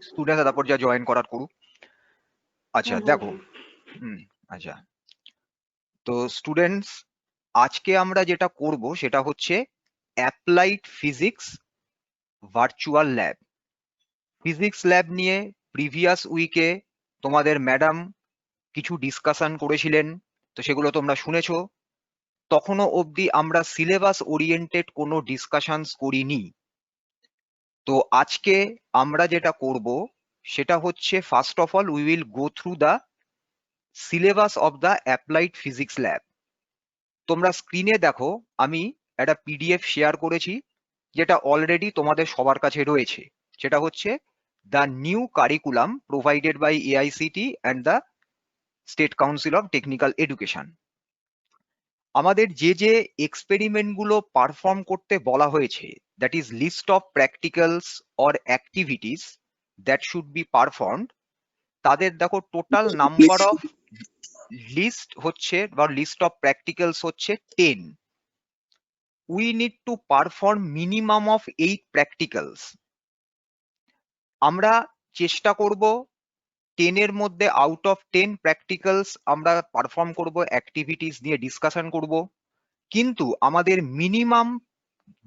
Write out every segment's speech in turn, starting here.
Student তারপর যা join করার করুক। আচ্ছা দেখো, আচ্ছা তো স্টুডেন্টস, আজকে আমরা যেটা করব সেটা হচ্ছে applied physics virtual lab. Physics lab নিয়ে প্রিভিয়াস উইকে তোমাদের ম্যাডাম কিছু ডিসকাশন করেছিলেন, তো সেগুলো তোমরা শুনেছো। তখনও অবধি আমরা সিলেবাস ওরিয়েন্টেড কোনো ডিসকাশনস করিনি। তো আজকে আমরা যেটা করব সেটা হচ্ছে first of all we will go through the syllabus of the applied physics lab. তোমরা স্ক্রিনে দেখো, আমি একটা পিডিএফ শেয়ার করেছি যেটা অলরেডি তোমাদের সবার কাছে রয়েছে। সেটা হচ্ছে the new curriculum provided by AICTE and the state council of technical education. আমাদের যে যে এক্সপেরিমেন্টগুলো পারফর্ম করতে বলা হয়েছে, that is list of practicals or activities that should be performed, তাদের দেখো টোটাল নাম্বার অফ লিস্ট হচ্ছে বা লিস্ট অফ প্র্যাকটিক্যালস হচ্ছে 10। We need to perform minimum of 8 প্র্যাকটিক্যালস। আমরা চেষ্টা করব 10 এর মধ্যে আউট অফ 10 প্র্যাকটিক্যালস আমরা পারফর্ম করব, অ্যাক্টিভিটিস নিয়ে ডিসকাশন করব। কিন্তু আমাদের minimum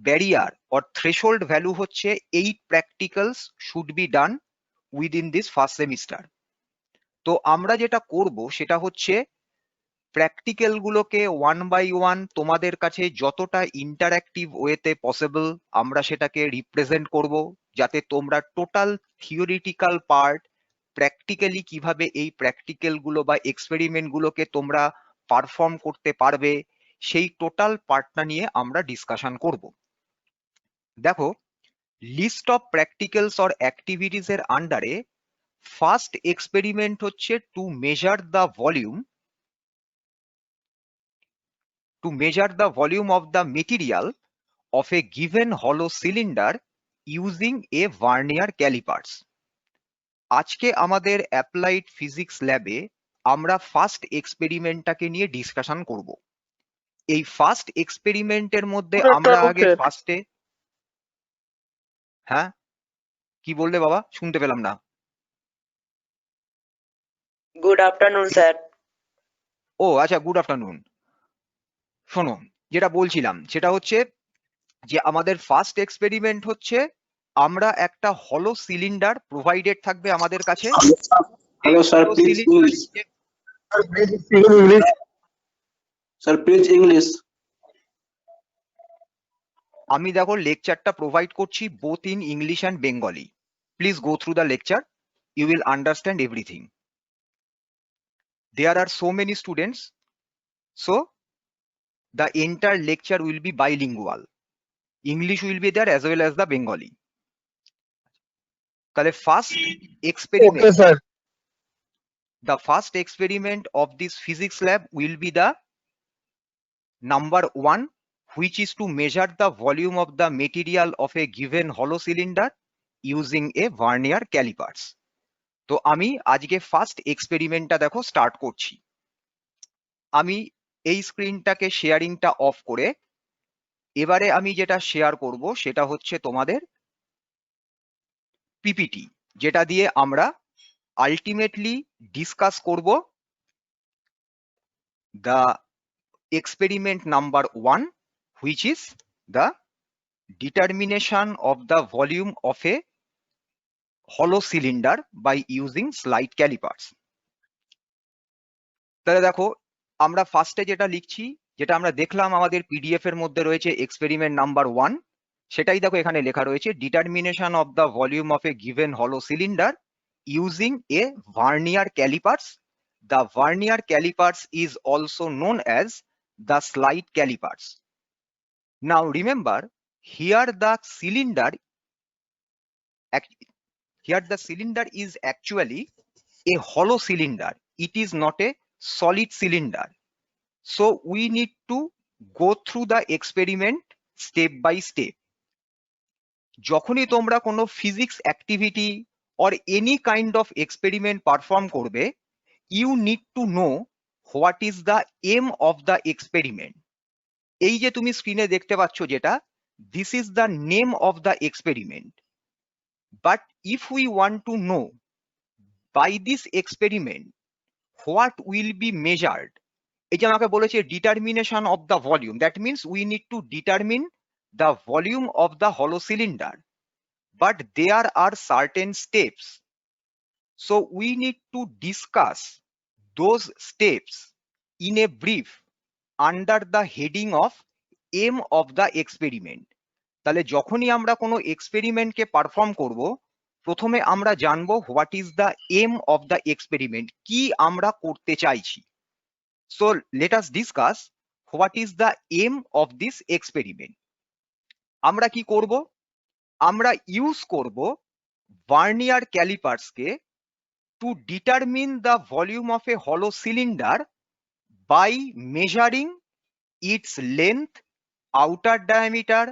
barrier or threshold value হচ্ছে 8 practicals should be done within this first semester. তো আমরা যেটা করব সেটা হচ্ছে প্র্যাকটিক্যাল গুলোকে ওয়ান বাই ওয়ান তোমাদের কাছে যতটা ইন্টারঅ্যাক্টিভ ওয়েতে পসিবল আমরা সেটাকে রিপ্রেজেন্ট করব, যাতে তোমরা টোটাল থিওরিটিক্যাল পার্ট প্র্যাকটিক্যালি কিভাবে এই প্র্যাকটিক্যাল গুলো বা এক্সপেরিমেন্ট গুলোকে তোমরা পারফর্ম করতে পারবে সেই টোটাল পার্টটা নিয়ে আমরা ডিসকাশন করব। দেখো, list of practicals or activities এর আন্ডারে ফার্স্ট এক্সপেরিমেন্ট হচ্ছে to measure the volume of the material of a given hollow cylinder using a vernier calipers. আজকে আমাদের অ্যাপ্লাইড ফিজিক্স ল্যাবে আমরা ফার্স্ট এক্সপেরিমেন্টটাকে নিয়ে ডিসকাশন করব। এই ফার্স্ট এক্সপেরিমেন্টের মধ্যে আমরা আগে ফার্স্টে, হ্যাঁ কি বললে বাবা, শুনতে পেলাম না। Good afternoon sir. ও আচ্ছা, গুড আফটারনুন। শোনো, যেটা বলছিলাম সেটা হচ্ছে যে আমাদের ফার্স্ট এক্সপেরিমেন্ট হচ্ছে আমরা একটা হলো সিলিন্ডার প্রোভাইডেড থাকবে আমাদের কাছে। Hello, sir. Please English. Sir, please English. আমি দেখো লেকচারটা প্রোভাইড করছি both in English and Bengali. Please go through the lecture, you will understand everything. There are so many students, so the entire lecture will be bilingual. English will be there as well as the Bengali. তাহলে first experiment, Okay, sir. the first experiment of this physics lab will be the number 1, which is to measure the volume of the material of a given hollow cylinder using a vernier calipers. তো আমি আজকে first এক্সপেরিমেন্টটা দেখো start করছি। আমি এই স্ক্রিনটাকে শেয়ারিংটা of করে এবারে আমি যেটা শেয়ার করব সেটা হচ্ছে তোমাদের পিপিটি, যেটা দিয়ে আমরা আলটিমেটলি ডিসকাস করব the experiment number 1, which is the determination of the volume of a hollow cylinder by using slide calipers. তাহলে দেখো, আমরা ফার্স্টে যেটা লিখছি, যেটা আমরা দেখলাম আমাদের পিডিএফ এর মধ্যে রয়েছে এক্সপেরিমেন্ট নাম্বার 1, সেটাই দেখো এখানে লেখা রয়েছে determination of the volume of a given হলো cylinder using a vernier callipers. The vernier callipers is also known as the slide calipers. Now remember, here the cylinder is actually a hollow cylinder. It is not a solid cylinder. So we need to go through the experiment step by step. যখনই তোমরা কোনো physics activity or any kind of experiment perform করবে, you need to know what is the aim of the experiment. এই যে তুমি স্ক্রিনে দেখতে পাচ্ছ যেটা, this is the name of the experiment. But if we want to know by this experiment what will be measured, এই যে আমাকে বলেছে determination of the volume, that means we need to determine the volume of the hollow cylinder, but there are certain steps, so we need to discuss those steps in a brief under the heading of aim of the experiment. তাহলে যখনই আমরা কোনো এক্সপেরিমেন্টকে perform করব, প্রথমে আমরা জানবো what is the aim of the experiment, কি আমরা করতে চাইছি। So let us discuss what is the aim of this experiment. আমরা কি করব? আমরা ইউজ করব ভার্নিয়ার ক্যালিপার্সকে to determine the volume of a hollow cylinder by measuring its length, outer diameter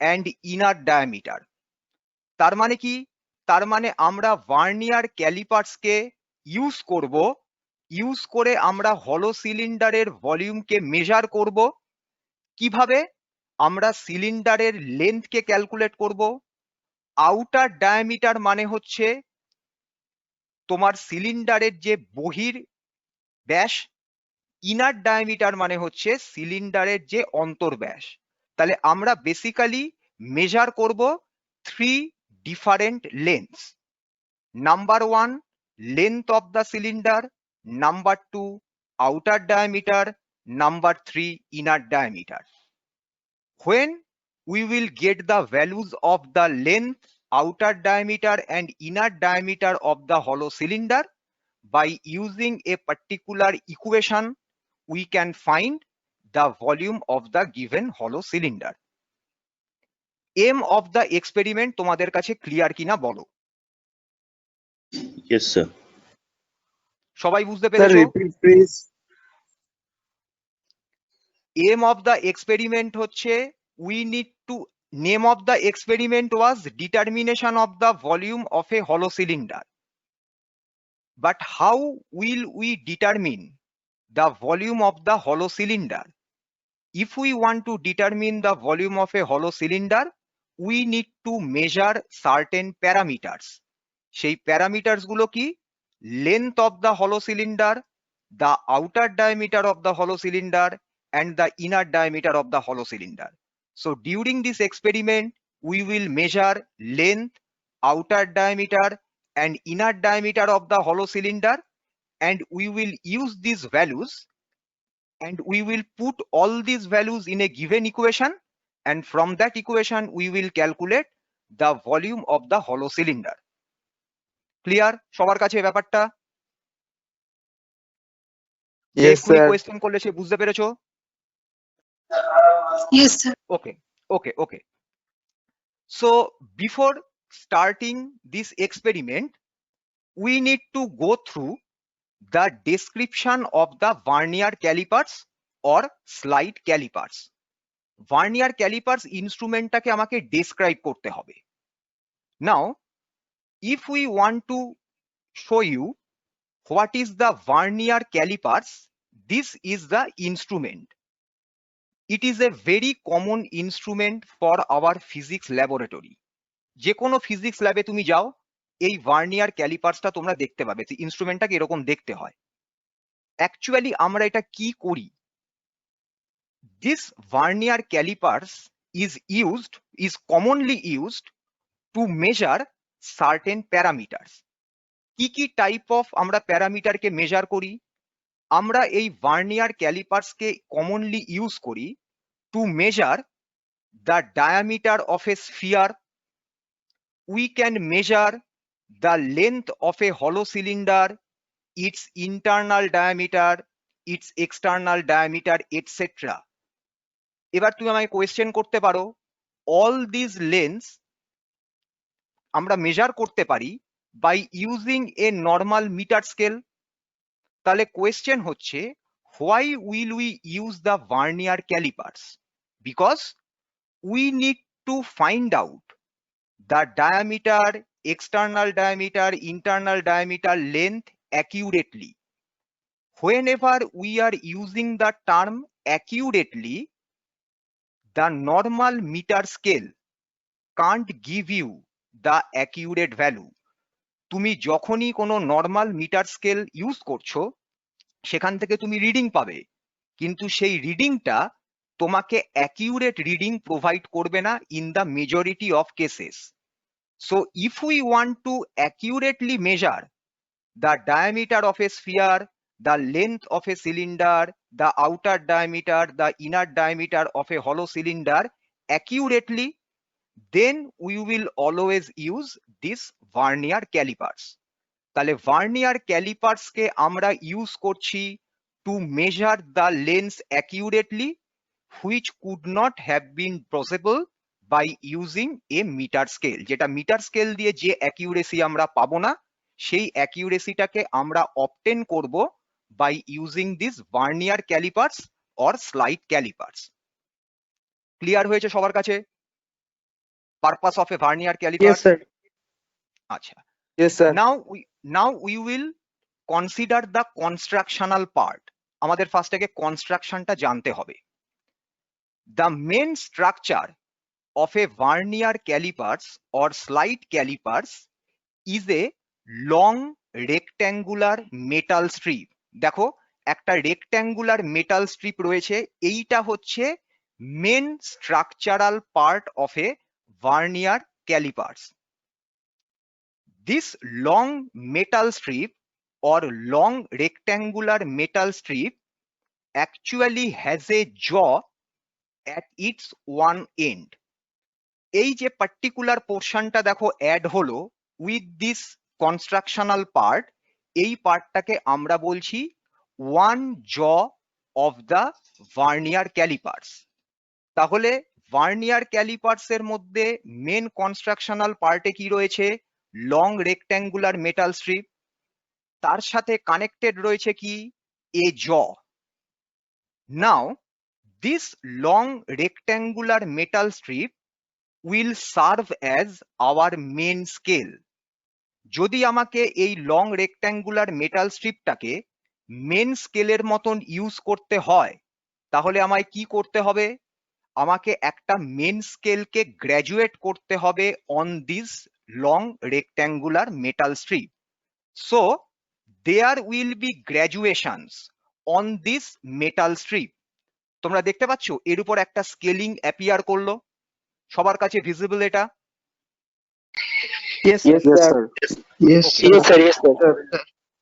and inner diameter. তার মানে কি? তার মানে আমরা ভার্নিয়ার ক্যালিপার্সকে ইউজ করব, ইউজ করে আমরা হলো সিলিন্ডারের ভলিউমকে মেজার করব। কিভাবে? আমরা সিলিন্ডারের লেন্থকে ক্যালকুলেট করব। আউটার ডায়ামিটার মানে হচ্ছে তোমার সিলিন্ডারের যে বহির ব্যাস, ইনার ডায়ামিটার মানে হচ্ছে সিলিন্ডারের যে অন্তর্ব্যাস। তাহলে আমরা বেসিক্যালি মেজার করব three different lengths. Number one, length of the cylinder; number two, outer diameter; number three, inner diameter. When we will get the values of the length, outer diameter and inner diameter of the hollow cylinder, by using a particular equation we can find the volume of the given hollow cylinder. Aim of the experiment তোমাদের কাছে clear কিনা বলো? Yes, sir. সবাই বুঝতে Sir, পেরেছো? repeat please. Aim of the experiment হচ্ছে we need to, name of the experiment was determination of the volume of a hollow cylinder. But how will we determine the volume of the hollow cylinder? If we want to determine the volume of a hollow cylinder, we need to measure certain parameters. সেই parameters গুলো কি? Length of the hollow cylinder, the outer diameter of the hollow cylinder and the inner diameter of the hollow cylinder. So during this experiment, we will measure length, outer diameter and inner diameter of the hollow cylinder, and we will use these values and we will put all these values in a given equation, and from that equation we will calculate the volume of the hollow cylinder. Clear? সবার কাছে ব্যাপারটা? Yes, এক্ষুনি sir. Question করলে সে বুঝতে পেরেছো? Yes, sir. Okay. So before starting this experiment, we need to go through the description of the vernier calipers or slide calipers. Vernier calipers ইনস্ট্রুমেন্টটাকে আমাকে describe করতে হবে। Now, if we want to show you what is the vernier calipers, this is the instrument. It is a very common instrument for our physics laboratory. যে কোনো physics ল্যাবে তুমি যাও, এই vernier ক্যালিপার্সটা তোমরা দেখতে পাবে। ইনস্ট্রুমেন্টটাকে এরকম দেখতে হয়। অ্যাকচুয়ালি আমরা এটা কি করি? This vernier calipers is commonly used to measure certain parameters. কি টাইপ অফ আমরা প্যারামিটারকে মেজার করি? আমরা এই ভার্নিয়ার ক্যালিপার্সকে কমনলি ইউজ করি two measure the diameter of a sphere. We can measure the length of a hollow cylinder, its internal diameter, its external diameter, etc. এবার তুমি আমায় question করতে পারো, all these lengths আমরা মেজার করতে পারি by using a normal meter scale. তাহলে question হচ্ছে, why will we use the vernier calipers? Because we need to find out the diameter, external diameter, internal diameter, length accurately. Whenever we are using the term accurately, the normal meter scale can't give you the accurate value. তুমি যখনই কোনো normal metre scale use করছো সেখান থেকে তুমি reading পাবে, কিন্তু সেই রিডিংটা তোমাকে অ্যাকিউরেট রিডিং প্রোভাইড করবে না in the majority of cases. So if we want to accurately measure the diameter of a sphere, the length of a cylinder, the outer diameter, the inner diameter of a hollow cylinder accurately, then we will always use this vernier calipers. তাহলে vernier calipers কে আমরা use করছি to measure the lens accurately, which could not have been possible by using a metre scale. যেটা metre scale দিয়ে যে accuracy আমরা পাবো না, সেই অ্যাকিউরেসিটাকে আমরা অবটেন করব by using this vernier calipers or slide calipers. Clear হয়েছে সবার কাছে purpose of a vernier Yes, calipers? sir. আচ্ছা, Yes, sir. now we will consider the constructional part. আমাদের ফার্স্ট থেকে কনস্ট্রাকশনটা জানতে হবে। The main structure of a vernier calipers or slide calipers is a long rectangular metal strip. দেখো একটা rectangular metal strip রয়েছে, এইটা হচ্ছে main structural part of a vernier calipers. This long metal strip or long rectangular metal strip actually has a jaw at its one end. এই যে particular পোর্শনটা দেখো add হলো উইথ দিস কনস্ট্রাকশনাল পার্ট, এই পার্টটাকে আমরা বলছি ওয়ান জ অফ দ্য ভার্নিয়ার ক্যালিপার্স। তাহলে ভার্নিয়ার ক্যালিপার্স এর মধ্যে মেন কনস্ট্রাকশনাল পার্টে কি রয়েছে? লং রেক্ট্যাঙ্গুলার মেটাল স্ট্রিপ, তার সাথে কানেক্টেড রয়েছে কি? এ jaw. Now this long rectangular metal strip will serve as our main scale. যদি আমাকে এই লং রেক্ট্যাঙ্গুলার মেটাল স্ট্রিপটাকে মেন স্কেলের মতন ইউজ করতে হয়, তাহলে আমায় কি করতে হবে? আমাকে একটা মেন স্কেলকে গ্র্যাজুয়েট করতে হবে on this long rectangular metal strip. So there will B graduations on this metal strip. তোমরা দেখতে পাচ্ছ এর উপর একটা স্কেলিং অ্যাপিয়ার করলো, সবার কাছে ভিজিবল এটা? Yes, Yes, sir. Yes, Okay. Yes, sir. Yes, sir.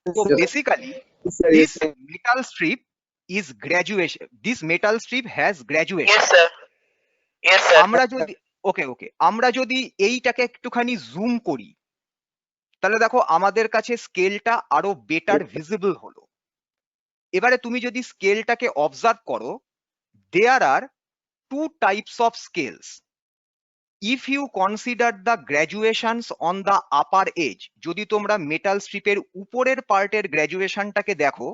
So basically, this metal strip is graduation. This metal strip has graduation. Yes, sir. Yes, sir. আমরা যদি আমরা যদি এইটাকে একটুখানি জুম করি, তাহলে দেখো আমাদের কাছে স্কেলটা আরো বেটার ভিজিবল হলো। এবারে তুমি যদি স্কেলটাকে অবজার্ভ করো, there are two types of scales. If you consider the graduations on the upper edge, যদি তোমরা মেটাল স্ট্রিপের উপরের পার্টের গ্র্যাজুয়েশনটাকে দেখো,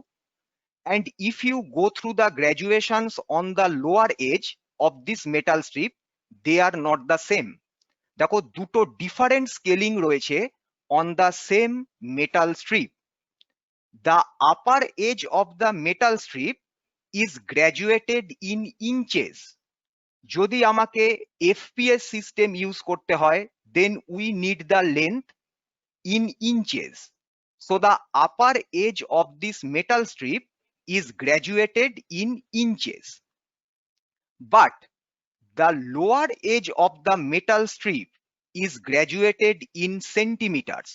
and if you go through the graduations on the lower edge of this metal strip, they are not the same. দেখো দুটো different scaling রয়েছে on the same metal strip. The upper edge of the metal strip is graduated in inches. যদি আমাকে FPS system use করতে হয়, then we need the length in inches. So the upper edge of this metal strip is graduated in inches. But the lower edge of the metal strip is graduated in centimeters.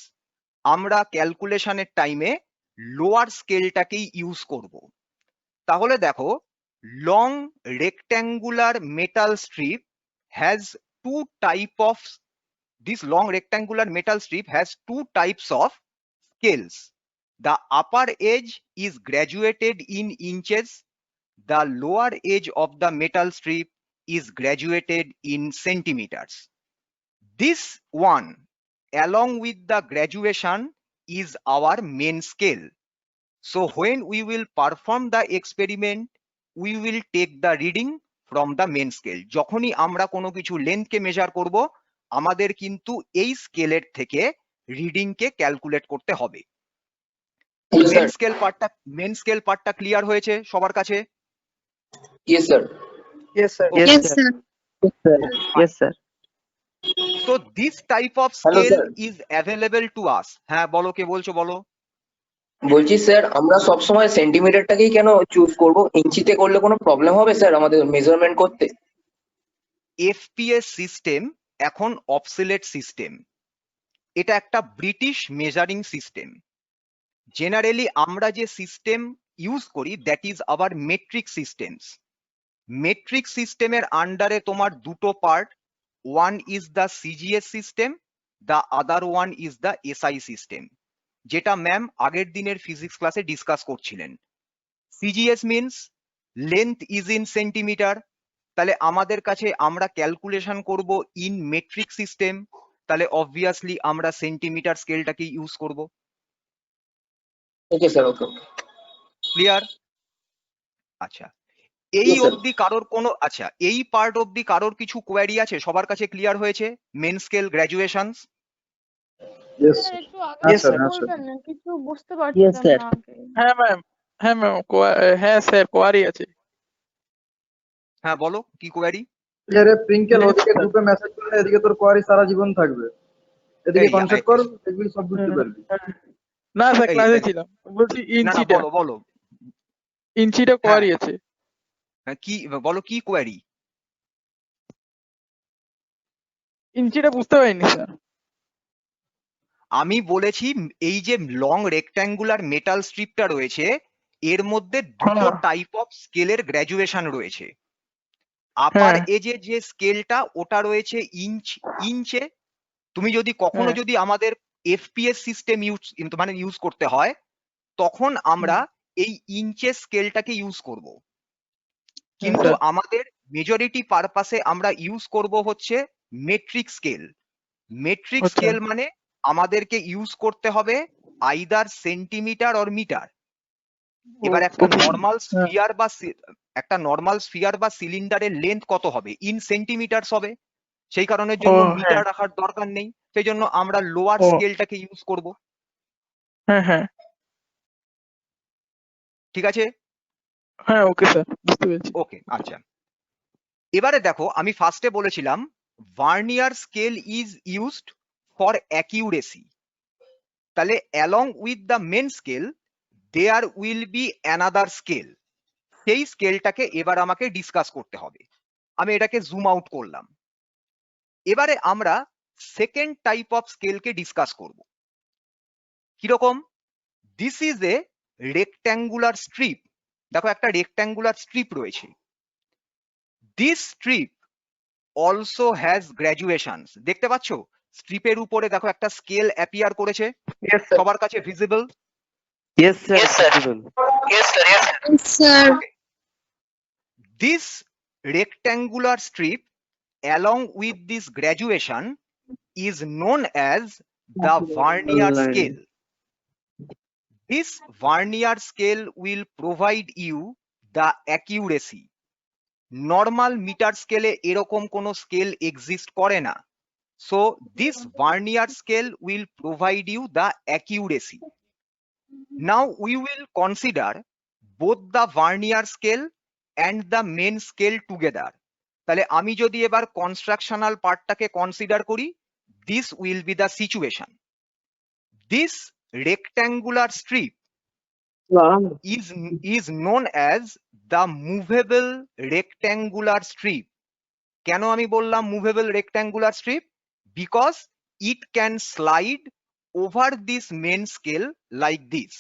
আমরা ক্যালকুলেশনের টাইমে lower স্কেলটাকেই use করব। তাহলে দেখো long rectangular metal strip has two type of this long rectangular metal strip has two types of scales. The upper edge is graduated in inches. The lower edge of the metal strip is graduated in centimeters. This one, along with the graduation, is our main scale. So when we will perform the experiment, we will take the reading from the main scale. যখনই আমরা কোনো কিছু লেন্থকে measure করব, আমাদের কিন্তু এই স্কেলের থেকে রিডিং কে ক্যালকুলেট করতে হবে। মেন স্কেল পার্টটা ক্লিয়ার হয়েছে সবার কাছে? Yes, sir. Yes, sir. Okay. Yes, sir. Yes, sir. Yes, sir. So this type of Hello, scale sir. is available to us. হ্যাঁ বলো, কে বলছো বলো। বলছি স্যার আমরা সবসময় সেন্টিমিটারটাকেই কেন চুজ করব? ইঞ্চিতে করলে কোনো প্রবলেম হবে স্যার আমাদের মেজারমেন্ট করতে? এফপিএস সিস্টেম এখন অবসিলেট সিস্টেম, এটা একটা ব্রিটিশ মেজারিং সিস্টেম। জেনারেলি আমরা যে সিস্টেম ইউজ করি that is our metric systems. Metric সিস্টেমের আন্ডারে তোমার দুটো part, one is the CGS system, the other one is the SI system, যেটা ম্যাম আগের দিনের ফিজিক্স ক্লাসে ডিসকাস করছিলেন। CGS means length is in centimetre, তাহলে আমাদের কাছে আমরা ক্যালকুলেশন করব ইন মেট্রিক সিস্টেম, তাহলে অবভিয়াসলি আমরা সেন্টিমিটার স্কেলটাকে ইউজ করব। ওকে স্যার, ওকে। ক্লিয়ার? আচ্ছা, এই Yes, sir. অবধি কারোর কোনো, আচ্ছা এই পার্ট অবধি কারোর কিছু কোয়ারি আছে? সবার কাছে ক্লিয়ার হয়েছে main scale graduations? Yes, sir একটু আগে Yes, sir. থেকে Yes, sir. বলবেন না, কিছু বুঝতে Yes, পারছিলাম sir. না আগে। হ্যাঁ ম্যাম, হ্যাঁ স্যার কোয়ারি আছে। হ্যাঁ বলো, কি কোয়ারি? আরে প্রিঙ্কেল, ওদিকে দুটো মেসেজ করলে এদিকে তোর কোয়ারি সারা জীবন থাকবে, এদিকে এই, কনসেপ্ট কর, দেখবি সব বুঝতে পারবি। না স্যার এই, ক্লাসে এই, ছিলাম, বলছি না না বলো বলো, ইঞ্চিটা কোয়ারি আছে। হ্যাঁ, কি বলো, কি কোয়ারি? ইঞ্চিটা বুঝতে পারিনি স্যার। আমি বলেছি এই যে লং রেক্ট্যাঙ্গুলার মেটাল স্ট্রিপটা রয়েছে এর মধ্যে দুটো হ্যাঁ। টাইপ অফ স্কেলের গ্র্যাজুয়েশন রয়েছে। আপার হ্যাঁ। এজে যে স্কেলটা ওটা রয়েছে ইঞ্চে। তুমি যদি কখনো হ্যাঁ। যদি আমাদের এফপিএস সিস্টেম ইউজ করতে হয় তখন আমরা এই ইঞ্চের স্কেলটাকে ইউজ করব, কিন্তু স্যার। আমাদের মেজরিটি পারপাসে আমরা ইউজ করব হচ্ছে মেট্রিক স্কেল। মেট্রিক আচ্ছা। স্কেল মানে আমাদেরকে ইউজ করতে হবে আইদার সেন্টিমিটার অর মিটার। এবার একটা Okay. নর্মাল হ্যাঁ। স্ফিয়ার বা সিলিন্ডারের লেন্থ কত হবে? ইন সেন্টিমিটারস হবে। সেই কারণের জন্য হ্যাঁ। মিটার রাখার দরকার নেই, সেই জন্য আমরা লোয়ার ও। স্কেলটাকে ইউজ করব। হ্যাঁ হ্যাঁ ঠিক আছে? হ্যাঁ, ওকে স্যার, বুঝতে পেরেছি। ওকে, আচ্ছা এবারে দেখো, আমি ফার্স্টে বলেছিলাম vernier scale is used for accuracy, তাহলে along with the main scale there will be another scale. সেই স্কেলটাকে এবার আমাকে ডিসকাস করতে হবে। আমি এটাকে জুম আউট করলাম। এবারে আমরা সেকেন্ড টাইপ অফ স্কেলকে ডিসকাস করব। কিরকম? This is a rectangular strip. দেখো একটা রেক্ট্যাঙ্গুলার স্ট্রিপ রয়েছে। This strip also has graduations. দেখতে পাচ্ছ স্ট্রিপের উপরে দেখো একটা স্কেল অ্যাপিয়ার করেছে, Yes, sir. সবার কাছে visible? Yes, sir. Yes, sir. visible. Yes, sir. Yes, sir. Sir This rectangular strip along with this graduation is known as the vernier scale. This vernier scale will provide you the accuracy. Normal meter scale এরকম কোনো scale exist করে না, so this vernier scale will provide you the accuracy. Now we will consider both the vernier scale and the main scale together. তাহলে আমি যদি এবার কনস্ট্রাকশনাল পার্টটাকে consider করি, this will be the situation. This rectangular strip is known as the movable rectangular strip. কেন আমি বললাম movable rectangular strip? Because it can slide over this main scale like this.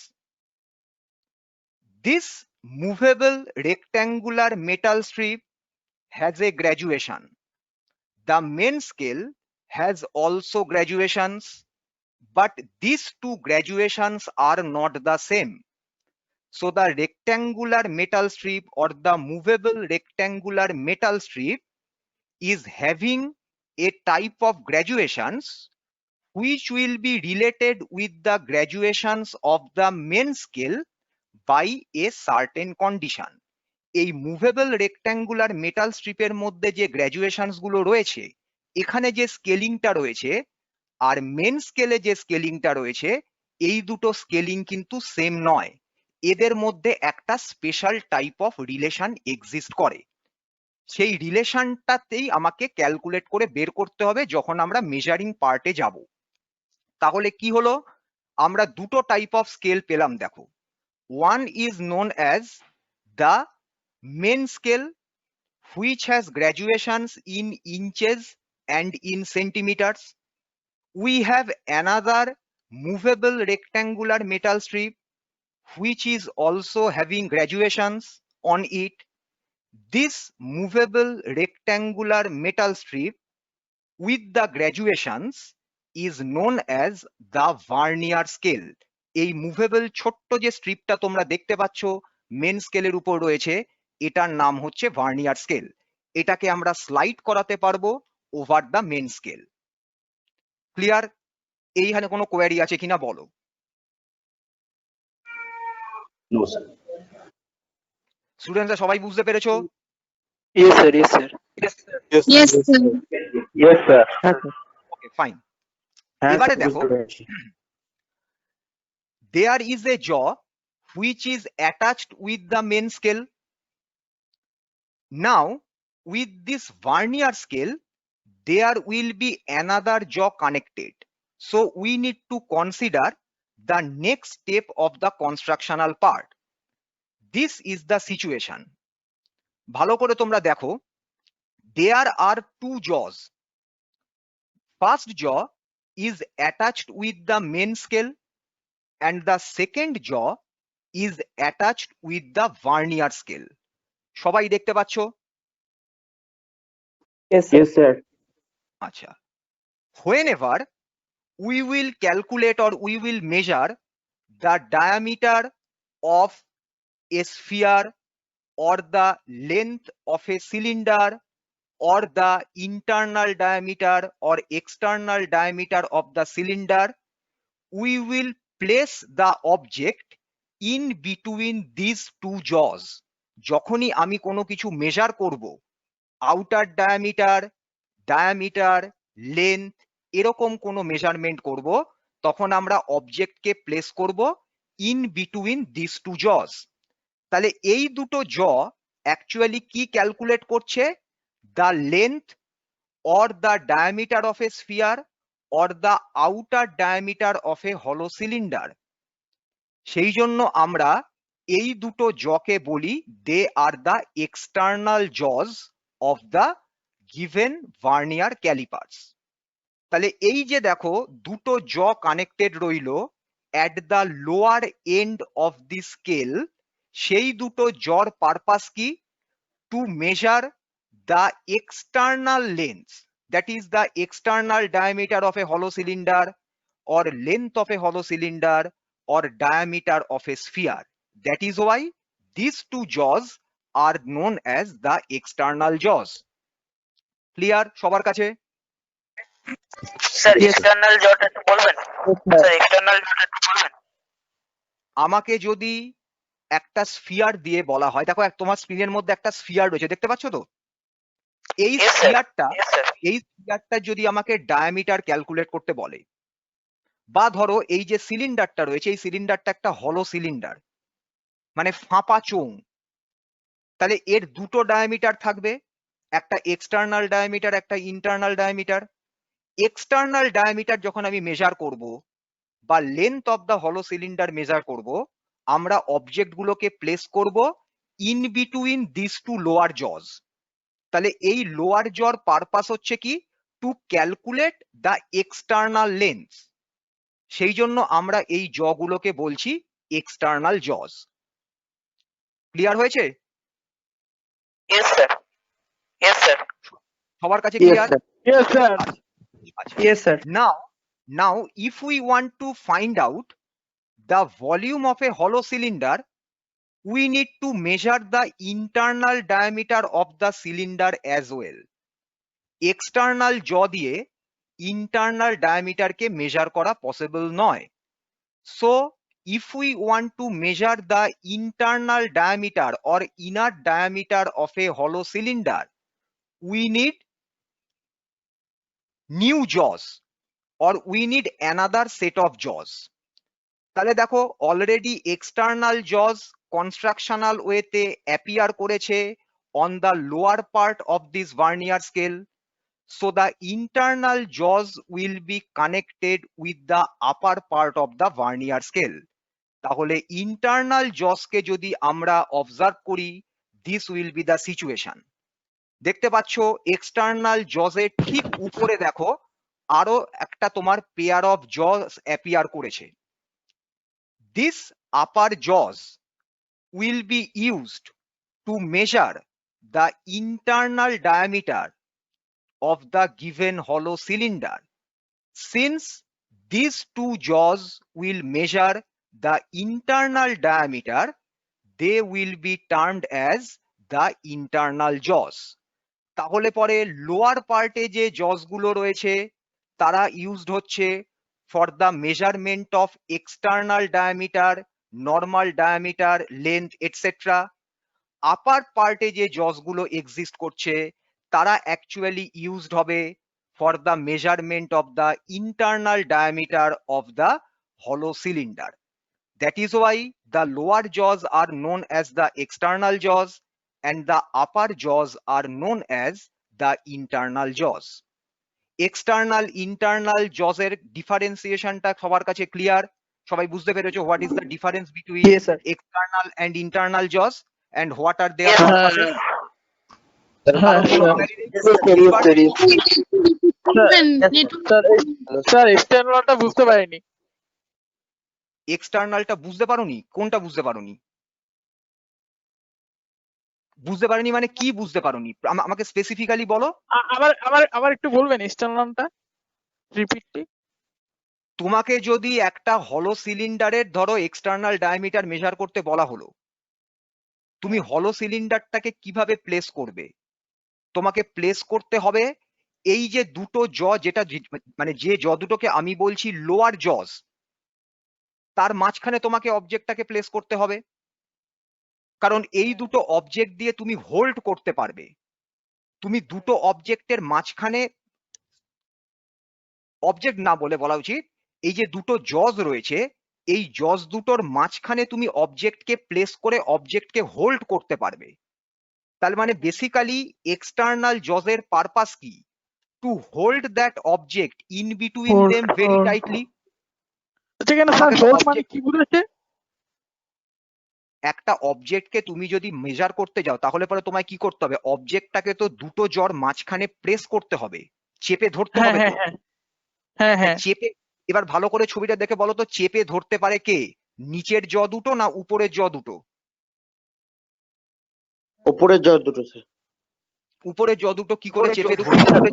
This movable rectangular metal strip has a graduation. The main scale has also graduations, but these two graduations are not the same. So the rectangular metal strip or the movable rectangular metal strip is having a type of graduations which will be related with the graduations of the main scale by a certain condition. এই movable rectangular metal স্ট্রিপের মধ্যে যে graduations গুলো রয়েছে, এখানে যে স্কেলিংটা রয়েছে আর main স্কেলে যে স্কেলিংটা রয়েছে, এই দুটো স্কেলিং কিন্তু সেম নয়। এদের মধ্যে একটা special type of relation exist করে। সেই রিলেশনটাতেই আমাকে ক্যালকুলেট করে বের করতে হবে যখন আমরা মেজারিং পার্টে যাব। তাহলে কি হলো, আমরা দুটো টাইপ অফ স্কেল পেলাম দেখো। One is known as the main scale which has graduations in inches and in centimeters. We have another movable rectangular metal strip which is also having graduations on it. This movable rectangular metal strip with the graduations is known as the vernier scale. এই movable ছোট্ট যে স্ট্রিপটা তোমরা দেখতে পাচ্ছ main স্কেলের উপর রয়েছে, এটার নাম হচ্ছে ভার্নিয়ার স্কেল। এটাকে আমরা স্লাইড করাতে পারবো over the main scale. Clear? এইখানে কোনো কোয়ারি আছে কিনা বলো। No, sir. স্টুডেন্টরা সবাই বুঝতে পেরেছো? Yes, sir. Yes, sir. Yes, sir. Yes, sir. ওকে, ফাইন। এবারে দেখো, there is a jaw which is attached with the main scale. Now with this vernier scale there will be another jaw connected, so we need to consider the next step of the constructional part. This is the situation. ভালো করে তোমরা দেখো, there are two jaws. First jaw is attached with the main scale and the second jaw is attached with the vernier scale. সবাই দেখতে পাচ্ছ? Yes, sir. আচ্ছা, whenever we will calculate or we will measure the diameter of a sphere or the length of a cylinder or the internal diameter or external diameter of the cylinder, we will place the object in between these two jaws. যখনই আমি কোনো কিছু measure করব, outer diameter, length, এরকম কোনো measurement করব, তখন আমরা অবজেক্টকে প্লেস করব in between this two jaws. তাহলে এই দুটো জ অ্যাকচুয়ালি কি ক্যালকুলেট করছে? The length or the diameter of a sphere or the outer diameter of a hollow cylinder. সেই জন্য আমরা এই দুটো জকে বলি they are the external jaws of the given vernier calipers. তাহলে এই যে দেখো দুটো জ কানেক্টেড রইল at the lower end of the scale, সেই দুটো জর পারপাস কি? To measure the external length, that is the external diameter of a hollow cylinder or length of a hollow cylinder or diameter of a sphere. That is why these two jaws are known as the external jaws. Clear সবার কাছে? Sir, external jot একটু বলবেন? Sir, external jot একটু বলবেন? আমাকে যদি একটা sphere দিয়ে বলা হয়, দেখো তোমার স্ক্রিনের মধ্যে একটা স্ফিয়ার রয়েছে, দেখতে পাচ্ছ তো? এই Yes, sir. স্ফিয়ারটা Yes, sir. যদি আমাকে ডায়ামিটার ক্যালকুলেট করতে বলে, বা ধরো এই যে সিলিন্ডারটা রয়েছে, এই সিলিন্ডারটা একটা হলো সিলিন্ডার, মানে ফাঁপা চোঙ, তাহলে এর দুটো ডায়ামিটার থাকবে, একটা এক্সটার্নাল ডায়ামিটার, একটা ইন্টারনাল ডায়ামিটার। এক্সটার্নাল ডায়ামিটার যখন আমি মেজার করব বা লেন্থ অফ দ্য হলো সিলিন্ডার মেজার করব, আমরা অবজেক্ট গুলোকে প্লেস করব in between this two lower jaws. তাহলে এই লোয়ার জর পারপাস হচ্ছে কি? To calculate the external length. সেই জন্য আমরা এই জ গুলোকে বলছি এক্সটার্নাল জজ। ক্লিয়ার হয়েছে? Yes, sir. Yes, sir. সবার কাছে clear? Yes, sir. Yes, sir. Now if we want to find out the volume of a hollow cylinder, we need to measure the internal diameter of the cylinder as well. External jaw দিয়ে internal diameter কে measure করা possible নয়। So if we want to measure the internal diameter or inner diameter of a hollow cylinder, we need new jaws or we need another set of jaws. তাহলে দেখো already external জজ কনস্ট্রাকশনাল ওয়েতে appear করেছে on the lower part of this vernier scale. So the internal jaws will be connected with the upper part of the vernier scale. তাহলে internal জসকে যদি আমরা observe করি, this will be the situation. দেখতে পাচ্ছ external জজের ঠিক উপরে দেখো আরো একটা তোমার পেয়ার অফ জস অ্যাপিয়ার করেছে। দিস আপার জজ will be used to measure the internal diameter of the given hollow cylinder. Since these two jaws will measure the internal diameter, they will be termed as the internal jaws. তাহলে পরে lower পার্টে যে jaws গুলো রয়েছে তারা used হচ্ছে for the measurement of external diameter, normal diameter, length etcetera. Upper পার্টে যে জজ গুলো এক্সিস্ট করছে তারা অ্যাকচুয়ালি ইউজড হবে for the measurement of the internal diameter of the hollow cylinder. That is why the lower jaws are known as the external jaws and the upper jaws are known as the internal jaws. External internal jaws এর ডিফারেন্সিয়েশনটা সবার কাছে clear? সবাই বুঝতে পেরেছো what is the difference between Yes, sir. external and internal jaws and what are their Yes, sir. purposes? হ্যাঁ sir এক্সটার্নালটা বুঝতে পারিনি। এক্সটার্নালটা বুঝতে পারোনি? কোনটা বুঝতে পারোনি? বুঝতে পারোনি মানে কি বুঝতে পারোনি? আমাকে স্পেসিফিক্যালি বলো। আবার একটু বলবেন এক্সটার্নালটা রিপিটলি। তোমাকে যদি একটা হলো সিলিন্ডারের ধরো এক্সটার্নাল ডায়ামিটার মেজার করতে বলা হলো, তুমি হলো সিলিন্ডারটাকে কিভাবে প্লেস করবে? তোমাকে প্লেস করতে হবে এই যে দুটো জ, যেটা মানে যে জ দুটোকে আমি বলছি লোয়ার জজ, তার মাঝখানে তোমাকে অবজেক্টটাকে প্লেস করতে হবে। কারণ এই দুটো অবজেক্ট দিয়ে তুমি হোল্ড করতে পারবে। তুমি দুটো অবজেক্টের মাঝখানে, অবজেক্ট না বলে বলা উচিত এই যে দুটো জজ রয়েছে, এই জজ দুটোর মাঝখানে তুমি অবজেক্টকে প্লেস করে অবজেক্টকে হোল্ড করতে পারবে। তার মানে বেসিক্যালি এক্সটার্নাল জজের পারপাস কি? To hold that object in between them very tightly. যেখানে স্যার হোল্ড মানে কি বুঝাচ্ছে? একটা অবজেক্টকে তুমি যদি মেজার করতে যাও তাহলে পরে তোমায় কি করতে হবে? অবজেক্টটাকে তো দুটো জর মাঝখানে প্রেস করতে হবে, চেপে ধরতে হবে তো। হ্যাঁ চেপে, এবার ভালো করে ছবিটা দেখে বলো তো চেপে ধরতে পারে কে? নিচের জ দুটো না উপরের জ দুটো? উপরের জ দুটো স্যার। উপরের জ দুটো কি করে চেপে ধরতে হবে?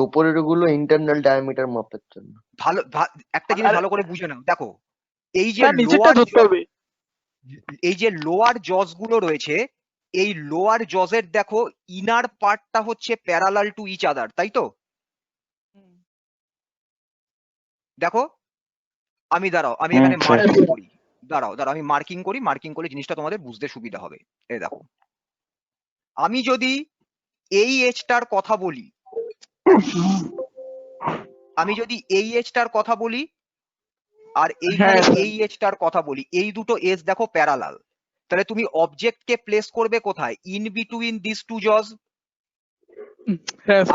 উপরের গুলো ইন্টারনাল ডায়ামিটার মাপার জন্য। ভালো একটা জিনিস ভালো করে বুঝে নাও। দেখো এই যে লোয়ার জজ গুলো রয়েছে, এই লোয়ার জজের দেখো ইনার পার্টটা হচ্ছে প্যারালাল টু ইচ আদার, তাই তো? দেখো আমি দাঁড়াও, আমি এখানে মার্কিং করি, দাঁড়াও আমি মার্কিং করি, মার্কিং করলে জিনিসটা তোমাদের বুঝতে সুবিধা হবে। এই দেখো আমি যদি এই এজটার কথা বলি, আমি যদি এই এজটার কথা বলি আর এইখানে এই এজটার কথা বলি, এই দুটো এজ দেখো প্যারালাল, তাহলে তুমি অবজেক্টকে প্লেস করবে কোথায়? ইন বিটুইন দিস টু জজ।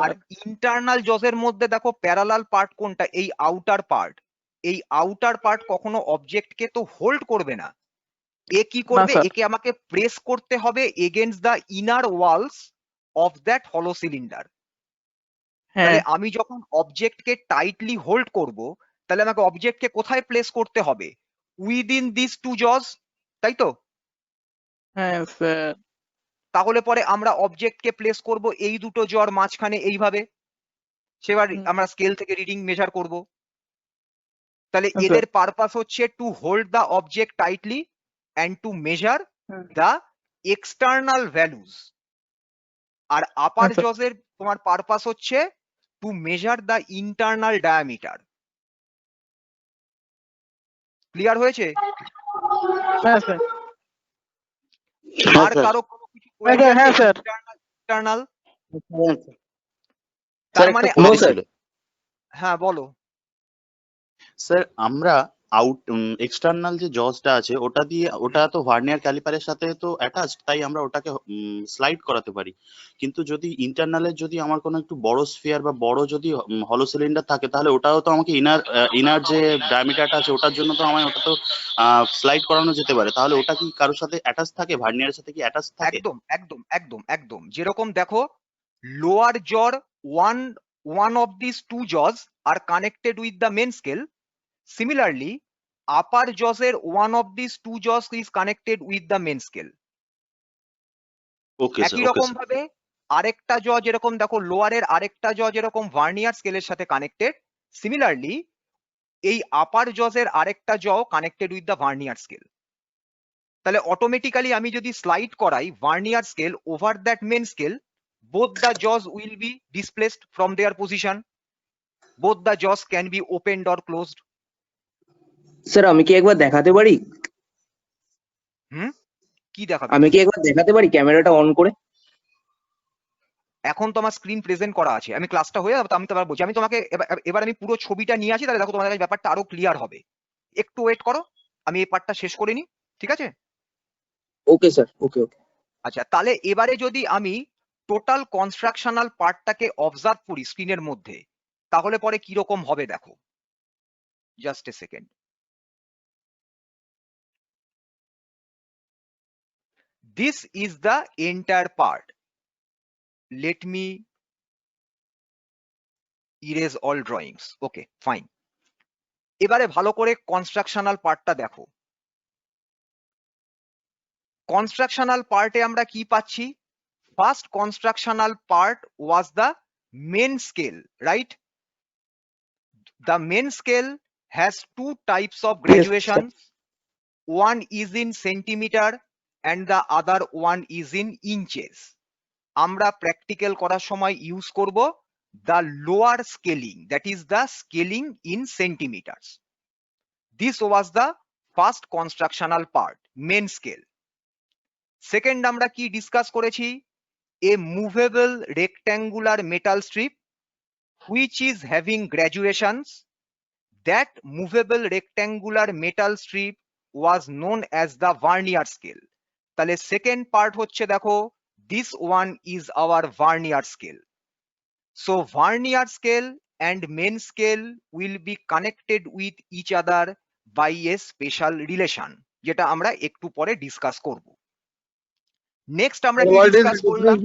আর ইন্টারনাল জজের মধ্যে দেখো প্যারালাল পার্ট কোনটা? এই আউটার পার্ট। এই আউটার পার্ট কখনো অবজেক্টকে তো হোল্ড করবে না, এ কি করবে? একে আমাকে প্রেস করতে হবে against the inner walls of that হলো সিলিন্ডার। তাহলে আমি যখন অবজেক্টকে টাইটলি হোল্ড করব তাহলে আমাকে অবজেক্টকে কোথায় প্লেস করতে হবে? উইদিন দিস টু জজ, তাই তো? হ্যাঁ স্যার। তাহলে পরে আমরা অবজেক্টকে প্লেস করব এই দুটো জর মাঝখানে এইভাবে। সেবার আমরা স্কেল থেকে রিডিং মেজার করব। তাহলে এদের পারপাস হচ্ছে to hold the object tightly and to measure the external values. আর আপার জজের তোমার পারপাস হচ্ছে to measure the internal diameter. Clear হয়েছে? আর কারো কোনো কিছু ইন্টারনাল? তার মানে হ্যাঁ বলো। স্যার আমরা এক্সটার্নাল যে জজটা আছে ওটা তো ভার্নিয়ার ক্যালিপারের সাথে তো অ্যাটাচড, তাই আমরা ওটাকে স্লাইড করাতে পারি। কিন্তু যদি ইন্টারনালের যদি আমার কোনো একটু বড় স্ফিয়ার বা বড় যদি হলো সিলিন্ডার থাকে, তাহলে ওটাও তো আমাকে ইনার যে ডায়ামিটারটা আছে ওটার জন্য তো আমায় ওটা তো স্লাইড করানো যেতে পারে। তাহলে ওটা কি কারোর সাথে অ্যাটাচ থাকে, ভার্নিয়ারের সাথে কি অ্যাটাচ থাকে? একদম একদম একদম একদম, যেরকম দেখো লোয়ার জর one of these two jaws are connected with the main scale. Similarly, upper jaws এর one of these two jaws is connected with the main scale. Okay sir, একই ওকে রকম স্যার। ভাবে আরেকটা জ যেরকম দেখো লোয়ারের আরেকটা জ যেরকম ভার্নিয়ার স্কেলের সাথে কানেক্টেড, সিমিলারলি এই আপার জজের আরেকটা jaw connected with the vernier scale. তাহলে অটোমেটিক্যালি আমি যদি স্লাইড করাই vernier scale over that main scale, both the jaws will be displaced from their position. Both the jaws can be opened or closed. Sir আমি কি একবার দেখাতে পারি? কি দেখাবে? আমি কি একবার দেখাতে পারি ক্যামেরাটা অন করে? এখন তো আমার স্ক্রিন প্রেজেন্ট করা আছে, আমি ক্লাসটা হয়ে যাবে তো আমি তোমার বলছি, আমি তোমাকে এবার আমি পুরো ছবিটা নিয়ে আসি, তাহলে দেখো তোমাদের কাছে ব্যাপারটা আরো ক্লিয়ার হবে। একটু ওয়েট করো, আমি এই পার্টটা শেষ করে নিই, ঠিক আছে? ওকে স্যার, ওকে ওকে। আচ্ছা, তাহলে এবারে যদি আমি টোটাল কনস্ট্রাকশনাল পার্টটাকে অবজার্ভ করি স্ক্রিনের মধ্যে, তাহলে পরে কি রকম হবে দেখো। Just a second. This is the entire part. Let me erase all drawings. Okay, fine. এবারে ভালো করে কনস্ট্রাকশনাল পার্টটা দেখো। কনস্ট্রাকশনাল পার্টে আমরা কি পাচ্ছি? First constructional part was the main scale, right? The main scale has two types of graduations. One is in centimeter and the other one is in inches. আমরা প্র্যাকটিক্যাল করার সময় ইউজ করব the lower scaling, that is the scaling in centimeters. This was the first constructional part, main scale. Second আমরা কি discuss করেছি? A movable rectangular metal strip which is having graduations. That movable rectangular metal strip was known as the vernier scale. তাহলে second part হচ্ছে দেখো, this one is our vernier scale. So vernier scale and main scale will be connected with each other by a special relation, যেটা আমরা একটু পরে discuss করব। Next আমরা কি ডিসকাস করলাম?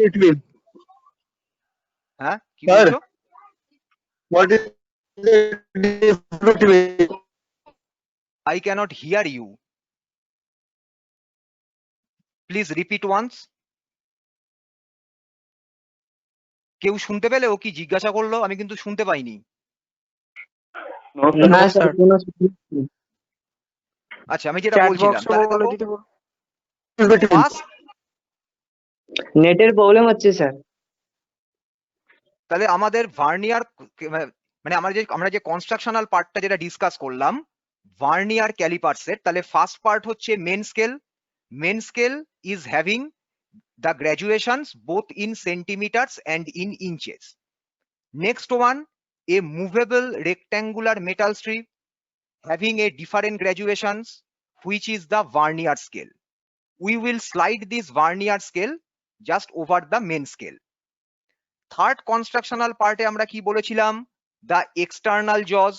হ্যাঁ, কি বলছো? What is the difference between? I cannot hear you. Please repeat once. কেউ শুনতে পেলে? ও কি জিজ্ঞাসা করলো? আমি কিন্তু শুনতে পাইনি। না স্যার। আচ্ছা, আমি যেটা বলছিলাম, নেটের প্রবলেম হচ্ছে স্যার। তাহলে আমাদের ভার্নিয়ার মানে আমরা যে কনস্ট্রাকশনাল পার্টটা যেটা ডিসকাস করলাম ভার্নিয়ার ক্যালিপার্সের, তাহলে ফার্স্ট পার্ট হচ্ছে main scale. Main scale is having the graduations both in centimeters and in inches. Next one, a movable rectangular metal strip having a different graduations, which is the vernier scale. We will slide this vernier scale just over the main scale. Third constructional part আমরা কি বলেছিলাম? The external jaws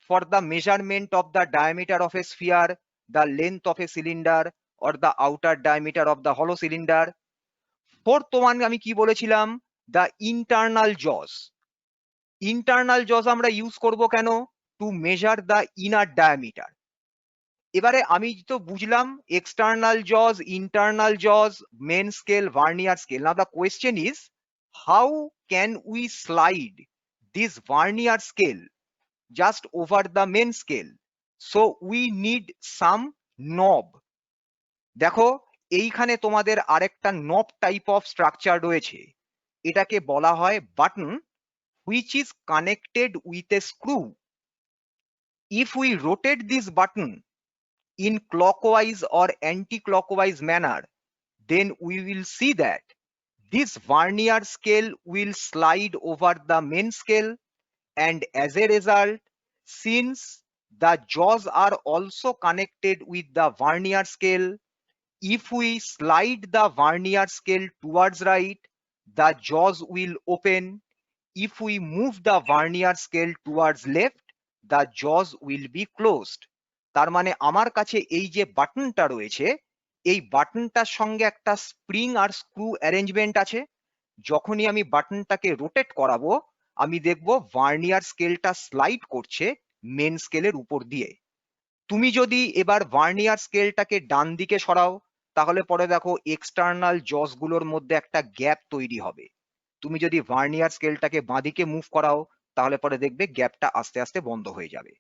for the measurement of the diameter of a sphere, the length of a cylinder or the outer diameter of the hollow cylinder. Fourth one আমি কি বলেছিলাম? The internal জজ। Internal জজ আমরা use করব কেন? To measure the inner diameter. এবারে আমি তো বুঝলাম external jaws, internal jaws, main scale, vernier scale. Now the question is how can we slide this vernier scale just over the main scale? So we need some knob. দেখো এইখানে তোমাদের আরেকটা নব type of structure রয়েছে, এটাকে বলা হয় button, which is connected with a screw. If we rotate this button in clockwise or anti-clockwise manner, then we will see that this vernier scale will slide over the main scale, and as a result, since the jaws are also connected with the vernier scale. If we slide the vernier scale towards right, the jaws will open. If we move the vernier scale towards left, the jaws will be closed. তার মানে আমার কাছে এই যে বাটনটা রয়েছে, এই বাটনটার সঙ্গে একটা স্প্রিং আর স্ক্রু অ্যারেঞ্জমেন্ট আছে। যখনই আমি বাটনটাকে রোটেট করাবো, আমি দেখবো ভার্নিয়ার স্কেলটা স্লাইড করছে মেন স্কেলের উপর দিয়ে। তুমি যদি এবার ভার্নিয়ার স্কেলটাকে ডান দিকে সরাও, তাহলে পরে দেখো এক্সটার্নাল জস গুলোর মধ্যে একটা গ্যাপ তৈরি হবে। তুমি যদি ভার্নিয়ার স্কেলটাকে বাঁদিকে মুভ করাও, তাহলে পরে দেখবে গ্যাপটা আস্তে আস্তে বন্ধ হয়ে যাবে।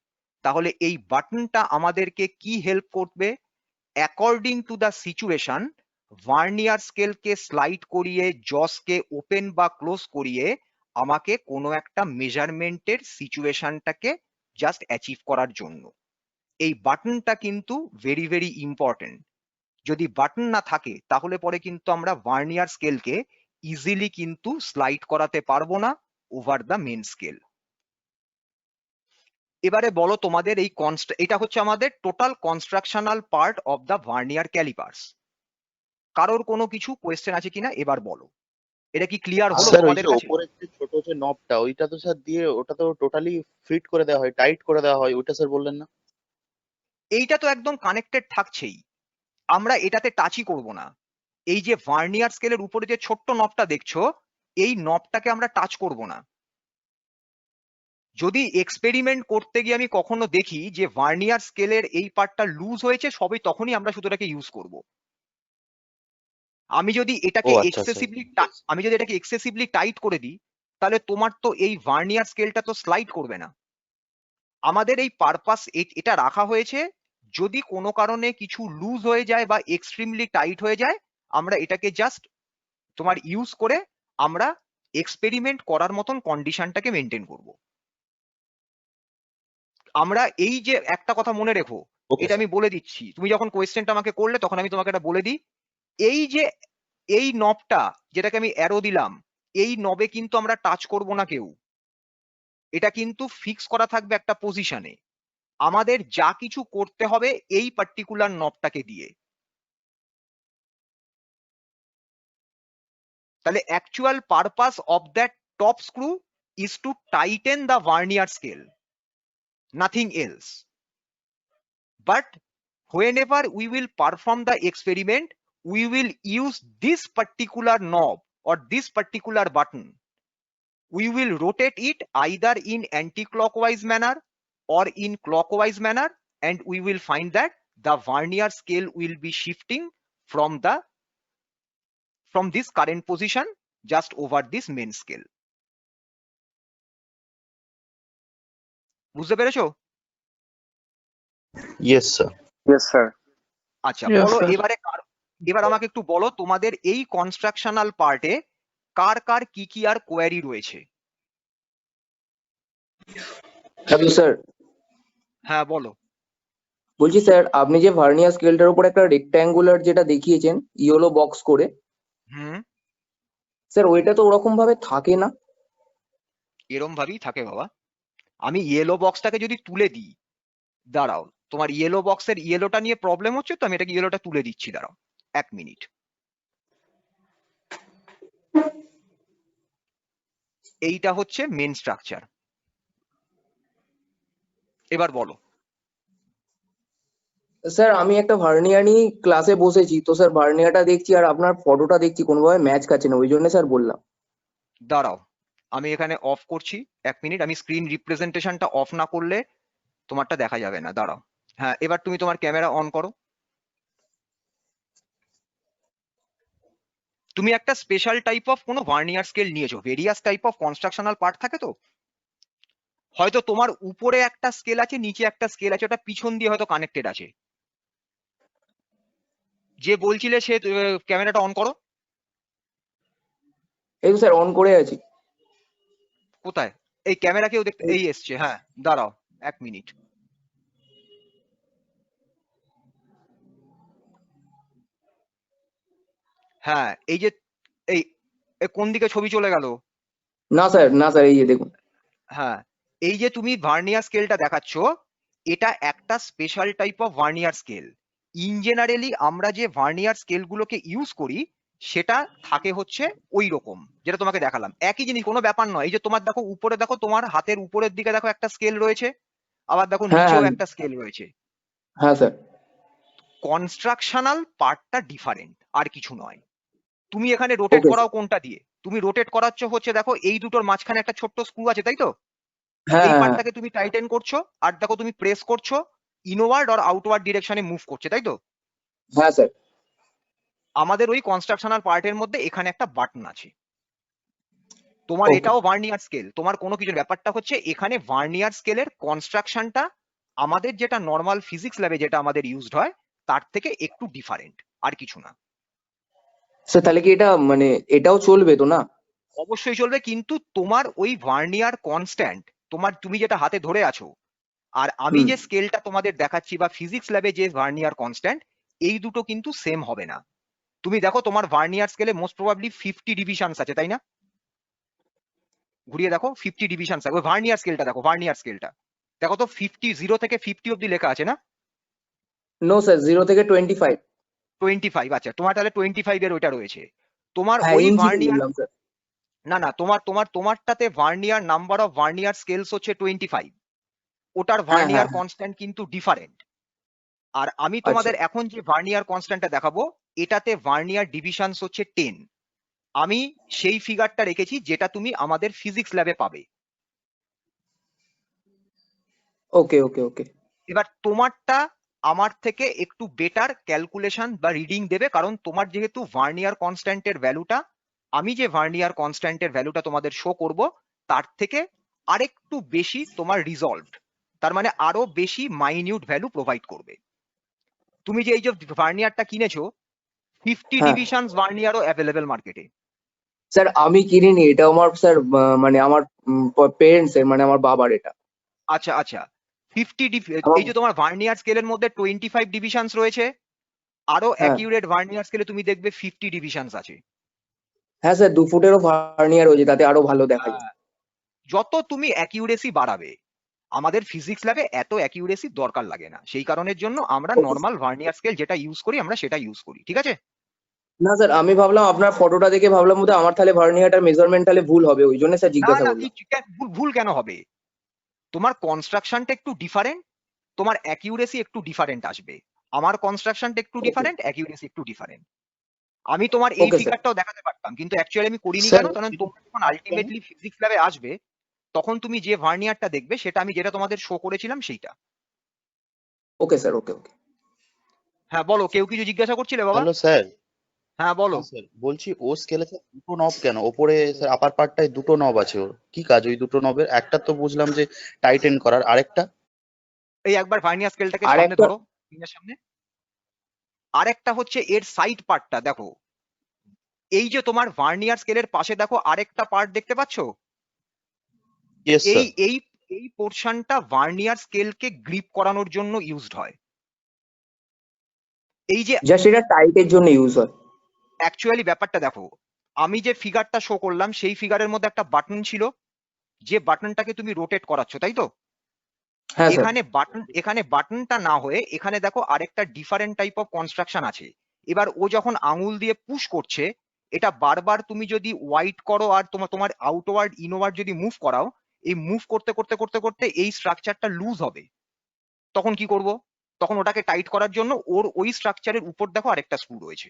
তাহলে এই বাটনটা আমাদেরকে কি হেল্প করবে? According to the situation, vernier স্কেলকে স্লাইড করিয়ে জসকে ওপেন বা ক্লোজ করিয়ে আমাকে কোনো একটা মেজারমেন্টের সিচুয়েশনটাকে জাস্ট অ্যাচিভ করার জন্য। এই বাটনটা কিন্তু ভেরি ভেরি ইম্পর্টেন্ট। যদি বাটন না থাকে, তাহলে পরে কিন্তু আমরা ভার্নিয়ার স্কেলকে ইজিলি কিন্তু স্লাইড করাতে পারবো না ওভার দ্য মেন স্কেল। এবারে বলো তোমাদের এই এটা হচ্ছে আমাদের total constructional part of the vernier calipers. কারোর কোনো কিছু কোয়েশ্চেন আছে কিনা এবার বলো। এটা কি ক্লিয়ার হলো স্যার ওই তোমাদের যে কাছে? ওপরে যে ছোট যে নবটা ওইটা তো স্যার দিয়ে ওটা তো টোটালি ফিট করে দেওয়া হয়, টাইট করে দেওয়া হয়, ওইটা স্যার বললেন না? এইটা তো একদম কানেক্টেড থাকছেই, আমরা এটাতে টাচই করব না। এই যে ভার্নিয়ার স্কেলের উপরে যে ছোট্ট নবটা দেখছো, এই নবটাকে আমরা টাচ করব না। যদি এক্সপেরিমেন্ট করতে গিয়ে আমি কখনো দেখি যে ভার্নিয়ার স্কেলের এই পার্টটা লুজ হয়েছে, সবই তখনই আমরা শুধু এটাকে ইউজ করব। আমি যদি ও এটাকে আচ্ছা স্যার। এক্সেসিভলি টাইট করে দিই, তাহলে তোমার তো এই ভার্নিয়ার স্কেলটা তো স্লাইড করবে না। আমাদের এই পারপাস এটা রাখা হয়েছে, যদি কোনো কারণে কিছু লুজ হয়ে যায় বা এক্সট্রিমলি টাইট হয়ে যায়, আমরা এটাকে জাস্ট তোমার ইউজ করে আমরা এক্সপেরিমেন্ট করার মতন কন্ডিশনটাকে মেনটেন করব। আমরা এই যে একটা কথা মনে রেখো, ওকে এটা আমি বলে দিচ্ছি, তুমি যখন কোয়েশ্চেনটা আমাকে করলে তখন আমি তোমাকে এটা বলে দিই। এই যে এই নবটা যেটাকে আমি অ্যারো দিলাম, এই নবে কিন্তু আমরা টাচ করব না কেউ। এটা কিন্তু ফিক্স করা থাকবে একটা পজিশনে। আমাদের যা কিছু করতে হবে এই পার্টিকুলার নবটাকে দিয়ে। তাহলে actual purpose of that top screw is to tighten the vernier scale, nothing else. But whenever we will perform the experiment, we will use this particular knob or this particular button. We will rotate it either in anti-clockwise manner or in clockwise manner, and we will find that the vernier scale will be shifting from this current position just over this main scale. বুঝতে পেরেছো? Yes sir. Yes, sir. আচ্ছা Yes, বলো sir. এবার আমাকে একটু বলো তোমাদের এই কনস্ট্রাকশনাল পার্টে কার কার কি কি আর কোয়ারি রয়েছে। হ্যালো স্যার, হ্যাঁ বলো। বলছি স্যার আপনি যে ভার্নিয়ার স্কেলটার উপর একটা রেক্ট্যাঙ্গুলার যেটা দেখিয়েছেন ইয়েলো বক্স করে, হুম, স্যার ওইটা তো ওরকম ভাবে থাকে না। এরম ভাবেই থাকে বাবা। আমি ইয়েলো বক্সটাকে যদি তুলে দিই, দাঁড়াও, তোমার ইয়েলো বক্সের ইয়েলোটা নিয়ে প্রবলেম হচ্ছে তো, আমি এটাকে ইয়েলোটা তুলে দিচ্ছি, দাঁড়াও 1 মিনিট। এইটা হচ্ছে মেন স্ট্রাকচার। এবার বলো। স্যার আমি একটা ভার্নিয়ার নিয়ে ক্লাসে বসেছি, তো স্যার ভার্নিয়ারটা দেখছি আর আপনার ফটোটা দেখছি কোনোভাবে ম্যাচ খাচ্ছে না, ওই জন্য স্যার বললাম। দাঁড়াও, আমি এখানে অফ করছি 1 মিনিট। আমি স্ক্রিন রিপ্রেজেন্টেশনটা অফ না করলে তোমারটা দেখা যাবে না। দাঁড়াও, হ্যাঁ এবার তুমি তোমার ক্যামেরা অন করো। তুমি একটা স্পেশাল টাইপ অফ কোনো ভার্নিয়ার স্কেল নিয়েছো, ভেরিয়াস টাইপ অফ কনস্ট্রাকশনাল পার্ট থাকে তো, হয়তো তোমার উপরে একটা স্কেল আছে, নিচে একটা স্কেল আছে, ওটা পিছন দিয়ে হয়তো কানেক্টেড আছে। যে বলছিলে সে ক্যামেরাটা অন করো। এই তো স্যার অন করে আছি। কোথায়? এই ক্যামেরা কেউ দেখতে, এই এসছে, হ্যাঁ দাঁড়াও 1 মিনিট। হ্যাঁ এই যে এই কোন দিকে ছবি চলে গেল? না স্যার, না স্যার, এই যে দেখুন। হ্যাঁ এই যে তুমি ভার্নিয়ার স্কেলটা দেখাচ্ছ, এটা একটা special type of vernier scale. In generally আমরা যে ভার্নিয়ার স্কেল গুলোকে ইউজ করি সেটা থাকে হচ্ছে ওই রকম, যেটা তোমাকে দেখালাম একই জিনিস, কোনো ব্যাপার নয়। এই যে তোমার দেখো উপরে, দেখো তোমার হাতের উপরের দিকে দেখো একটা স্কেল রয়েছে, আবার দেখো হ্যাঁ নিচেও হ্যাঁ একটা স্কেল রয়েছে। হ্যাঁ স্যার। কনস্ট্রাকশনাল পার্টটা ডিফারেন্ট, আর কিছু নয়। তুমি এখানে রোটেট ওকে করাও কোনটা দিয়ে? তুমি রোটেট করাচ্ছ হচ্ছে দেখো এই দুটোর মাঝখানে একটা ছোট্ট স্ক্রু আছে, তাই তো? হ্যাঁ এই হ্যাঁ পার্টটাকে তুমি টাইটেন করছো, আর দেখো তুমি প্রেস করছো, ইনওয়ার্ড আর আউটওয়ার্ড ডিরেকশনে মুভ করছে, তাই তো? হ্যাঁ স্যার। আমাদের ওই কনস্ট্রাকশনাল পার্টের মধ্যে এখানে একটা বাটন আছে। তোমার ওকে এটাও ভার্নিয়ার স্কেল, তোমার কোনো কিছু ব্যাপারটা হচ্ছে এখানে ভার্নিয়ার স্কেলের কনস্ট্রাকশনটা আমাদের যেটা নর্মাল ফিজিক্স ল্যাবে যেটা আমাদের ইউজড হয় তার থেকে একটু ডিফারেন্ট, আর কিছু না। স্যার, তাহলে কি এটা মানে এটাও চলবে তো না? অবশ্যই চলবে, কিন্তু তোমার ওই ভার্নিয়ার কনস্ট্যান্ট, তুমি যেটা হাতে ধরে আছো আর আমি হুম। যে স্কেলটা তোমাদের দেখাচ্ছি বা ফিজিক্স ল্যাবে যে ভার্নিয়ার কনস্ট্যান্ট, এই দুটো কিন্তু সেম হবে না। তুমি দেখো তোমার ভার্নিয়ার স্কেলে মোস্ট প্রবাবলি 50 ডিভিশনস আছে, তাই না? ঘুরিয়ে দেখো 50 ডিভিশনস আছে। ওই ভার্নিয়ার স্কেলটা দেখো, ভার্নিয়ার স্কেলটা দেখো তো, 0 থেকে 50 অব্দি লেখা আছে না? নো স্যার, 0 থেকে 25। 25, আচ্ছা তোমার তাহলে 25 এর ওইটা রয়েছে। তোমার হ্যাঁ, ওই ইঞ্চিতে ভার্নিয়ার, বললাম স্যার। না না, তোমারটাতে vernier number of vernier scales হচ্ছে 25, ওটার হ্যাঁ হ্যাঁ ভার্নিয়ার হ্যাঁ। কনস্ট্যান্ট কিন্তু ডিফারেন্ট। আর আমি আচ্ছা তোমাদের এখন যে ভার্নিয়ার কনস্ট্যান্টটা দেখাবো এটাতে ভার্নিয়ার ডিভিশনস হচ্ছে 10। আমি সেই ফিগারটা রেখেছি যেটা তুমি আমাদের ফিজিক্স ল্যাবে পাবে। ওকে ওকে ওকে। এবার তোমারটা আমার থেকে একটু বেটার ক্যালকুলেশন বা রিডিং দেবে, কারণ তোমার যেহেতু ভার্নিয়ার কনস্ট্যান্টের ভ্যালুটা, আমি যে ভার্নিয়ার কনস্ট্যান্টের ভ্যালুটা তোমাদের শো করব তার থেকে আরেকটু বেশি তোমার রিজলভড, তার মানে আরো বেশি মাইনিউট ভ্যালু প্রোভাইড করবে। তুমি যে এই যে ভার্নিয়ারটা কিনেছো, 50 হ্যাঁ ডিভিশনস ভার্নিয়ারও অ্যাভেলেবেল মার্কেটে। স্যার, আমি কিনিনি এটা, আমার স্যার মানে আমার পেরেন্টস এর, মানে আমার বাবার এটা। আচ্ছা আচ্ছা, 50 আমার এই যে তোমার ভার্নিয়ার স্কেলের মধ্যে 25 ডিভিশনস রয়েছে, আরো হ্যাঁ অ্যাকিউরেট ভার্নিয়ার স্কেলে তুমি দেখবে 50 ডিভিশনস আছে। হ্যাঁ স্যার, 2 ফুটেরও ভার্নিয়ার রয়েছে, তাতে আরো ভালো দেখা যায়। যত তুমি অ্যাকিউরেসি বাড়াবে, আমাদের ফিজিক্স ল্যাবে এত অ্যাকিউরেসি দরকার লাগে না, সেই কারণের জন্য আমরা ওকে। নর্মাল ভার্নিয়ার স্কেল যেটা ইউজ করি আমরা সেটা ইউজ করি, ঠিক আছে? না স্যার, আমি ভাবলাম আপনার ফটোটা দেখে ভাবলাম বোধহয় আমার তাহলে ভার্নিয়ারটার মেজারমেন্ট তাহলে ভুল হবে, ওই জন্য স্যার না জিজ্ঞাসা না, করলাম। ভুল কেন হবে? তোমার কনস্ট্রাকশনটা একটু ডিফারেন্ট, তোমার অ্যাকিউরেসি একটু ডিফারেন্ট আসবে। আমার কনস্ট্রাকশনটা একটু ওকে ডিফারেন্ট, অ্যাকিউরেসি একটু ডিফারেন্ট। আমি তোমার এই ওকে স্যার। ফিগারটাও দেখাতে পারতাম, কিন্তু অ্যাকচুয়ালি আমি করিনি। স্যার কেন? কারণ তোমরা যখন আলটিমেটলি ফিজিক্স ল্যাবে আসবে তখন তুমি যে ভার্নিয়ারটা দেখবে সেটা আমি যেটা তোমাদের শো করেছিলাম সেইটা। ওকে স্যার, ওকে ওকে। হ্যাঁ বলো, কেউ কিছু জিজ্ঞাসা করছিলে বাবা? Hello sir. হ্যাঁ বলো। হ্যাঁ স্যার, বলছি ও স্কেলে দুটো নব কেন ওপরে? স্যার আপার পার্টটায় দুটো নব আছে, ওর কি কাজ ওই দুটো নবের? একটা তো বুঝলাম যে টাইটেন করার, আরেকটা? এই একবার ভার্নিয়ার স্কেলটাকে আর সামনে একটা ধরো, স্ক্রিনের সামনে। আরেকটা হচ্ছে এর সাইড পার্টটা দেখো, এই যে তোমার ভার্নিয়ার স্কেলের পাশে দেখো আরেকটা পার্ট দেখতে পাচ্ছো? ইয়েস এই স্যার। এই এই পোর্শনটা ভার্নিয়ার স্কেলকে গ্রিপ করানোর জন্য ইউজড হয়। এই যে যা সেটা টাইটের জন্য ইউজ হয়। অ্যাকচুয়ালি ব্যাপারটা দেখো, আমি যে ফিগারটা শো করলাম সেই ফিগারের মধ্যে একটা বাটন ছিল, যে বাটনটাকে তুমি রোটেট করাচ্ছ, তাই তো? হ্যাঁ স্যার। এখানে বাটনটা না হয়ে এখানে দেখো আরেকটা ডিফারেন্ট টাইপ অফ কনস্ট্রাকশন আছে। এবার ও যখন আঙুল দিয়ে পুশ করছে, এটা বারবার তুমি যদি ওয়াইড করো আর তোমার আউটওয়ার্ড ইনওয়ার্ড যদি মুভ করাও, এই মুভ করতে করতে করতে করতে এই স্ট্রাকচারটা লুজ হবে। তখন কি করব? তখন ওটাকে টাইট করার জন্য ওর ওই স্ট্রাকচারের উপর দেখো আরেকটা স্ক্রু রয়েছে।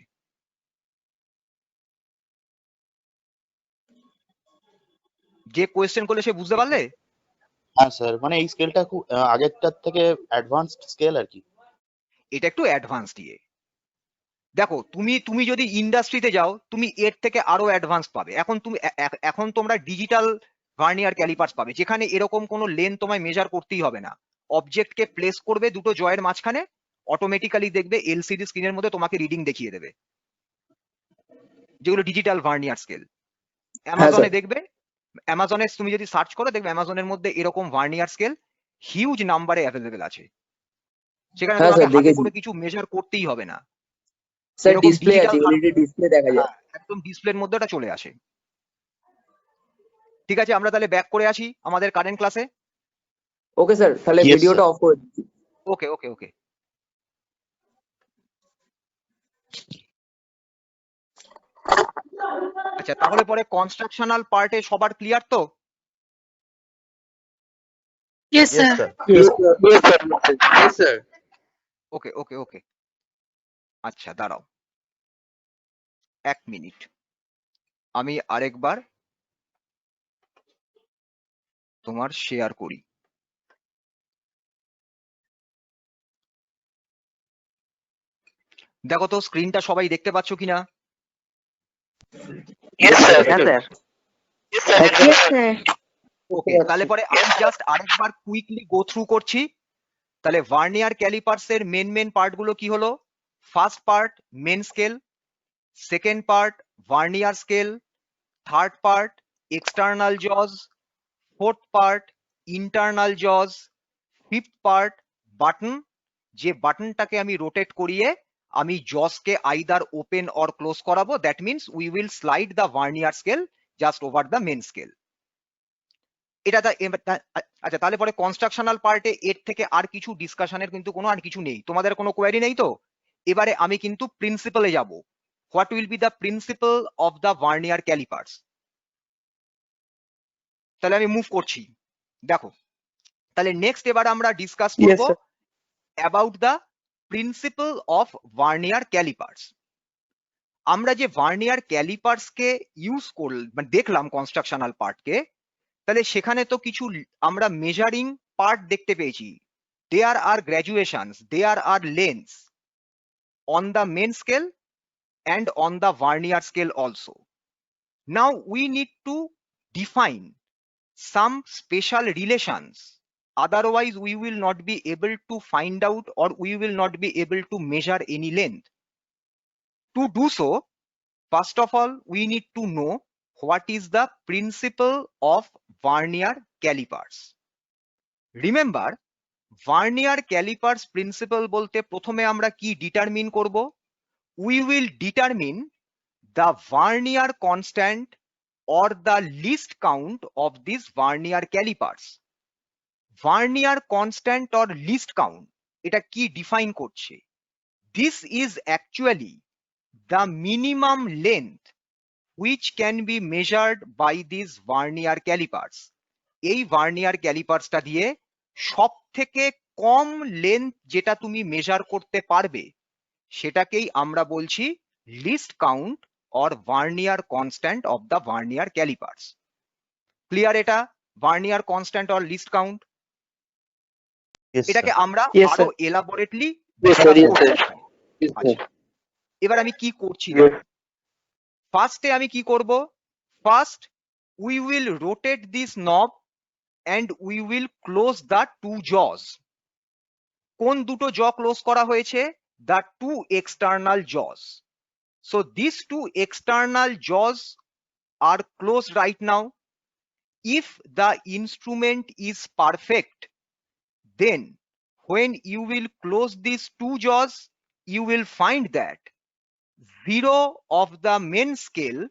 যে কোয়েশ্চেন করলে সে বুঝতে পারলে? হ্যাঁ স্যার, মানে এই স্কেলটা খুব আগেরটার থেকে অ্যাডভান্সড স্কেল আর কি। এটা একটু অ্যাডভান্স দিয়ে দেখো, তুমি যদি ইন্ডাস্ট্রিতে যাও তুমি এর থেকে আরো অ্যাডভান্স পাবে। এখন তোমরা ডিজিটাল ভার্নিয়ার ক্যালিপার্স পাবে, যেখানে এরকম কোনো লেন তোমায় মেজার করতেই হবে না। অবজেক্টকে প্লেস করবে দুটো জয়ের মাঝখানে, অটোমেটিক্যালি দেখবে এলসিডি স্ক্রিনের মধ্যে তোমাকে রিডিং দেখিয়ে দেবে, যেগুলো ডিজিটাল ভার্নিয়ার স্কেল। হ্যাঁ স্যার। অ্যামাজনে দেখবে, অ্যামাজনে তুমি যদি সার্চ করো দেখবে অ্যামাজনের মধ্যে এরকম ভার্নিয়ার স্কেল হিউজ নাম্বারে অ্যাভেলেবেল আছে, সেখানে হ্যাঁ তোমাকে স্যার, হাতে দেখেছি করে কিছু মেজার করতেই হবে না। স্যার, এরকম ডিসপ্লে ডিজিটাল আছে, এলইডি ডিসপ্লে দেখা যায়। একদম ডিসপ্লের মধ্যে ওটা চলে আসে। ঠিক আছে, আমরা তাহলে ব্যাক করে আসি আমাদের কারেন্ট ক্লাসে। ওকে স্যার, তাহলে Yes, ভিডিওটা sir. অফ করে দিচ্ছি। ওকে ওকে ওকে। আচ্ছা, তাহলে পরে কনস্ট্রাকশনাল পার্টে সবার ক্লিয়ার তো? Yes, Yes, sir. sir. Yes, sir. Yes, sir. ওকে ওকে ওকে। আচ্ছা দাঁড়াও 1 মিনিট, আমি আরেকবার তোমার শেয়ার করি। দেখো তো স্ক্রিনটা সবাই দেখতে পাচ্ছ কিনা? Yes, sir. Yes, sir. Yes, sir. Yes, sir. ওকে, তাহলে পরে আমি জাস্ট আরেকবার কুইকলি গো থ্রু করছি। তাহলে ভার্নিয়ার ক্যালিপার্স এর মেন পার্ট গুলো কি হলো? First part main scale, second part vernier scale, third part external jaws, fourth part internal jaws, fifth part button, যে বাটনটাকে আমি রোটেট করিয়ে আমি জজকে আইদার ওপেন অর ক্লোজ করাবো, that means we will slide the vernier scale just over the main scale. এটা আচ্ছা, তাহলে পরে কনস্ট্রাকশনাল পার্টে এর থেকে আর কিছু ডিসকাশনের কিন্তু কোনো আর কিছু নেই, তোমাদের কোনো কোয়ারি নেই তো? এবারে আমি কিন্তু প্রিন্সিপালে যাব। What will be the principle of the vernier calipers? তাহলে আমি মুভ করছি। দেখো, তাহলে নেক্সট এবার আমরা ডিসকাস করব about the principle of vernier callipers. আমরা যে ভার্নিয়ার ক্যালিপার্সকে ইউজ মানে দেখলাম কনস্ট্রাকশনাল পার্টকে, তাহলে সেখানে তো কিছু আমরা মেজারিং পার্ট দেখতে পেয়েছি। There are graduations, there are lengths on the main scale and on the vernier scale also. Now we need to define some special relations, otherwise we will not be able to find out or we will not be able to measure any length. To do so, first of all we need to know what is the principle of vernier calipers. Remember, vernier calipers principle bolte prothome amra ki determine korbo? We will determine the vernier constant or the least count of these vernier calipers. Vernier constant or least count, এটা কি define করছে? This is actually the minimum length which can be measured by these vernier calipers. এই vernier calipers টা দিয়ে সব থেকে কম length যেটা তুমি মেজার করতে পারবে সেটাকেই আমরা বলছি list count or vernier constant of the vernier calipers. Clear এটা? Vernier constant or least count? Yes, এটাকে sir. আমরা Yes, আরো sir. Elaborately Yes, sir. Yes, sir. Yes, sir. আচ্ছা, এবার আমি কি করছি? Yes. ফার্স্টে আমি কি করব? First we will rotate this নব and we will close the two jaws. কোন দুটো জ ক্লোজ করা হয়েছে? The two external jaws. So these two external jaws are closed right now. If the instrument is perfect, then when you will close these two jaws, you will find that 0 of the main scale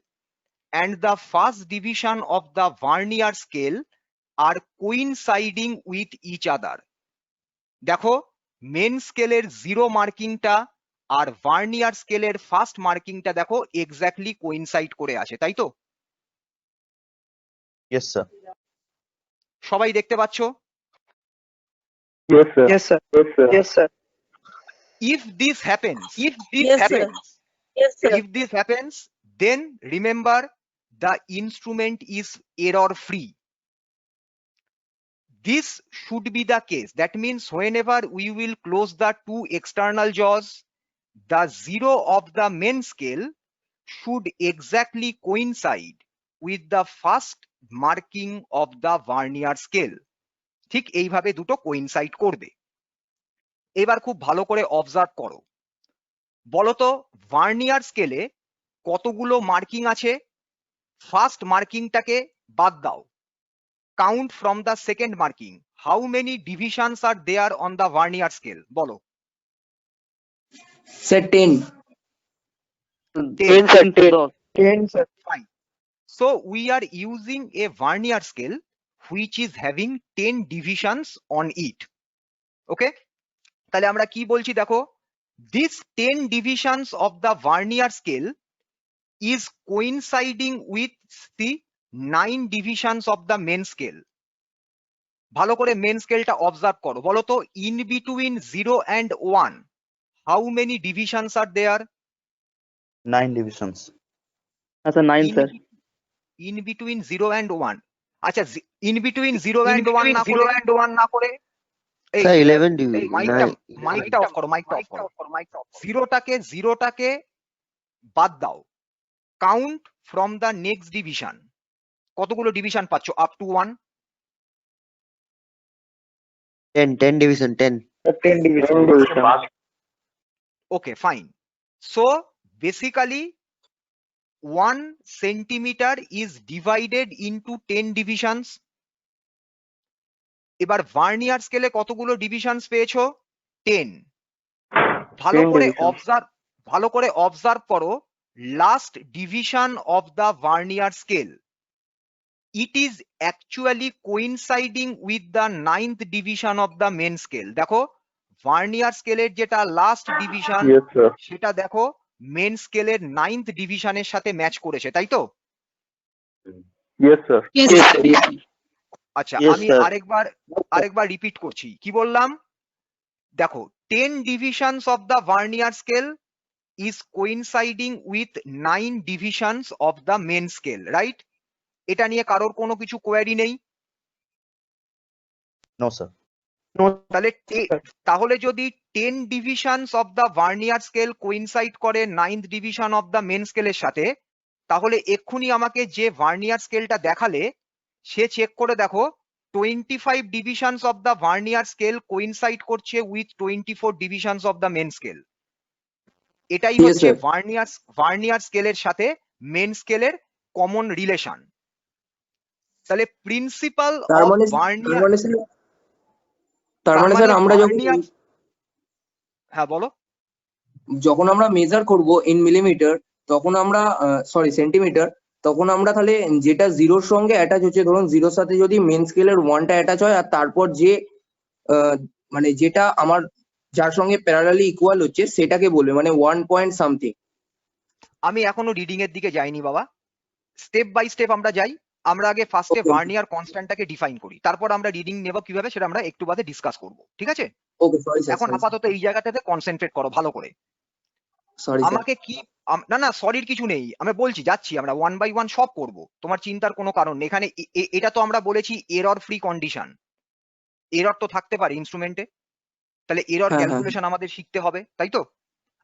and the first division of the vernier scale are coinciding with each other. দেখো, main স্কেলের 0 মার্কিংটা আর vernier স্কেলের first মার্কিংটা দেখো exactly coincide করে আছে, তাই তো? Yes, sir. সবাই দেখতে পাচ্ছ? Yes, sir. Yes, sir. Yes, sir. Yes, sir. If this happens, Yes, sir. if this happens, then remember the instrument is error free. This should be the case. That means whenever we will close the two external jaws, the 0 of the main scale should exactly coincide with the first marking of the vernier scale. ঠিক এইভাবে দুটো coincide করবে। এবার খুব ভালো করে observe করো, বলতো ভার্নিয়ার স্কেলে কতগুলো মার্কিং আছে? ফার্স্ট মার্কিংটাকে বাদ দাও, count from the second marking. How many divisions are there on the vernier scale? বলো। Sir 10। 10, sir. 10. 10, sir. Fine. So we are using a vernier scale which is having 10 divisions on it. ওকে, তাহলে আমরা কি বলছি দেখো, this 10 divisions of the vernier scale is coinciding with the 9 divisions of the main scale. ভালো করে main স্কেলটা observe করো, বলো তো in between 0 and 1 how many divisions are there? 9 divisions. আচ্ছা 9 স্যার। In between 0 and 1, আচ্ছা in between 0 and 1 না করে এই স্যার 11 ডিভিশন। মাইকটা অফ করো, মাইকটা অফ করো। জিরোটাকে বাদ দাও, count from the next division, কতগুলো ডিভিশন পাচ্ছ up to 1? 10 division 10। 10 division. Okay, fine. So basically 1 centimeter is divided into 10 divisions. এবার ভার্নিয়ার স্কেলে কতগুলো ডিভিশনস পেয়েছো? 10. ভালো করে অবজার্ভ করো last division of the vernier scale, it is actually coinciding with the 9th division of the main scale. দেখো vernier স্কেলের যেটা লাস্ট ডিভিশন সেটা দেখো মেন স্কেলের 9th ডিভিশনের সাথে ম্যাচ করেছে, তাই তো? Yes, sir. আচ্ছা, Yes, আমি sir. আরেকবার রিপিট করছি, কি বললাম দেখো, 10 divisions of the vernier scale is coinciding with 9 divisions of the main scale, right? এটা নিয়ে কারোর কোনো কিছু কোয়ারি নেই? No, sir. তাহলে যদি 10 divisions of the vernier scale coincide করে 9th division of the main scale এর সাথে, তাহলে এক্ষুনি আমাকে যে ভার্নিয়ার স্কেলটা দেখালে সে চেক করে দেখো 25 divisions of the vernier scale coincide করছে with 24 divisions of the main scale. এটাই Yes, হচ্ছে sir. ভার্নিয়ার স্কেলের সাথে মেন স্কেলের কমন রিলেশন। তাহলে প্রিন্সিপাল তার অফ মানে ভার্নিয়ার, তার মানে স্যার আমরা হ্যাঁ বলো, যখন আমরা মেজার করব ইন মিলিমিটার, তখন আমরা সরি সেন্টিমিটার, তখন আমরা তাহলে যেটা জিরোর সঙ্গে অ্যাটাচ হচ্ছে, ধরুন জিরোর সাথে যদি মেন স্কেলের 1টা অ্যাটাচ হয় আর তারপর যে মানে যেটা আমার যার সঙ্গে প্যারালালি ইকুয়াল হচ্ছে সেটাকে বলবে, মানে 1 পয়েন্ট সামথিং। আমি এখনো রিডিং এর দিকে যাইনি বাবা, স্টেপ বাই স্টেপ আমরা যাই। আমরা আগে ফার্স্টে Okay. ভার্নিয়ার কনস্ট্যান্টটাকে ডিফাইন করি, তারপর আমরা রিডিং নেব কিভাবে সেটা আমরা একটু বাদে ডিসকাস করব, ঠিক আছে? ওকে সরি স্যার, এখন আপাতত এই জায়গাটাতে কনসেন্ট্রেট করো ভালো করে। Sorry sir. আমাকে কি না সরির কিছু নেই, আমি বলছি যাচ্ছি, আমরা 1 by 1 সব করব, তোমার চিন্তার কোনো কারণ নেই। এখানে এটা তো আমরা বলেছি এরর ফ্রি কন্ডিশন, এরর তো থাকতে পারে ইনস্ট্রুমেন্টে, তাহলে এরর হ্যাঁ, ক্যালকুলেশন আমাদের শিখতে হবে, তাই তো?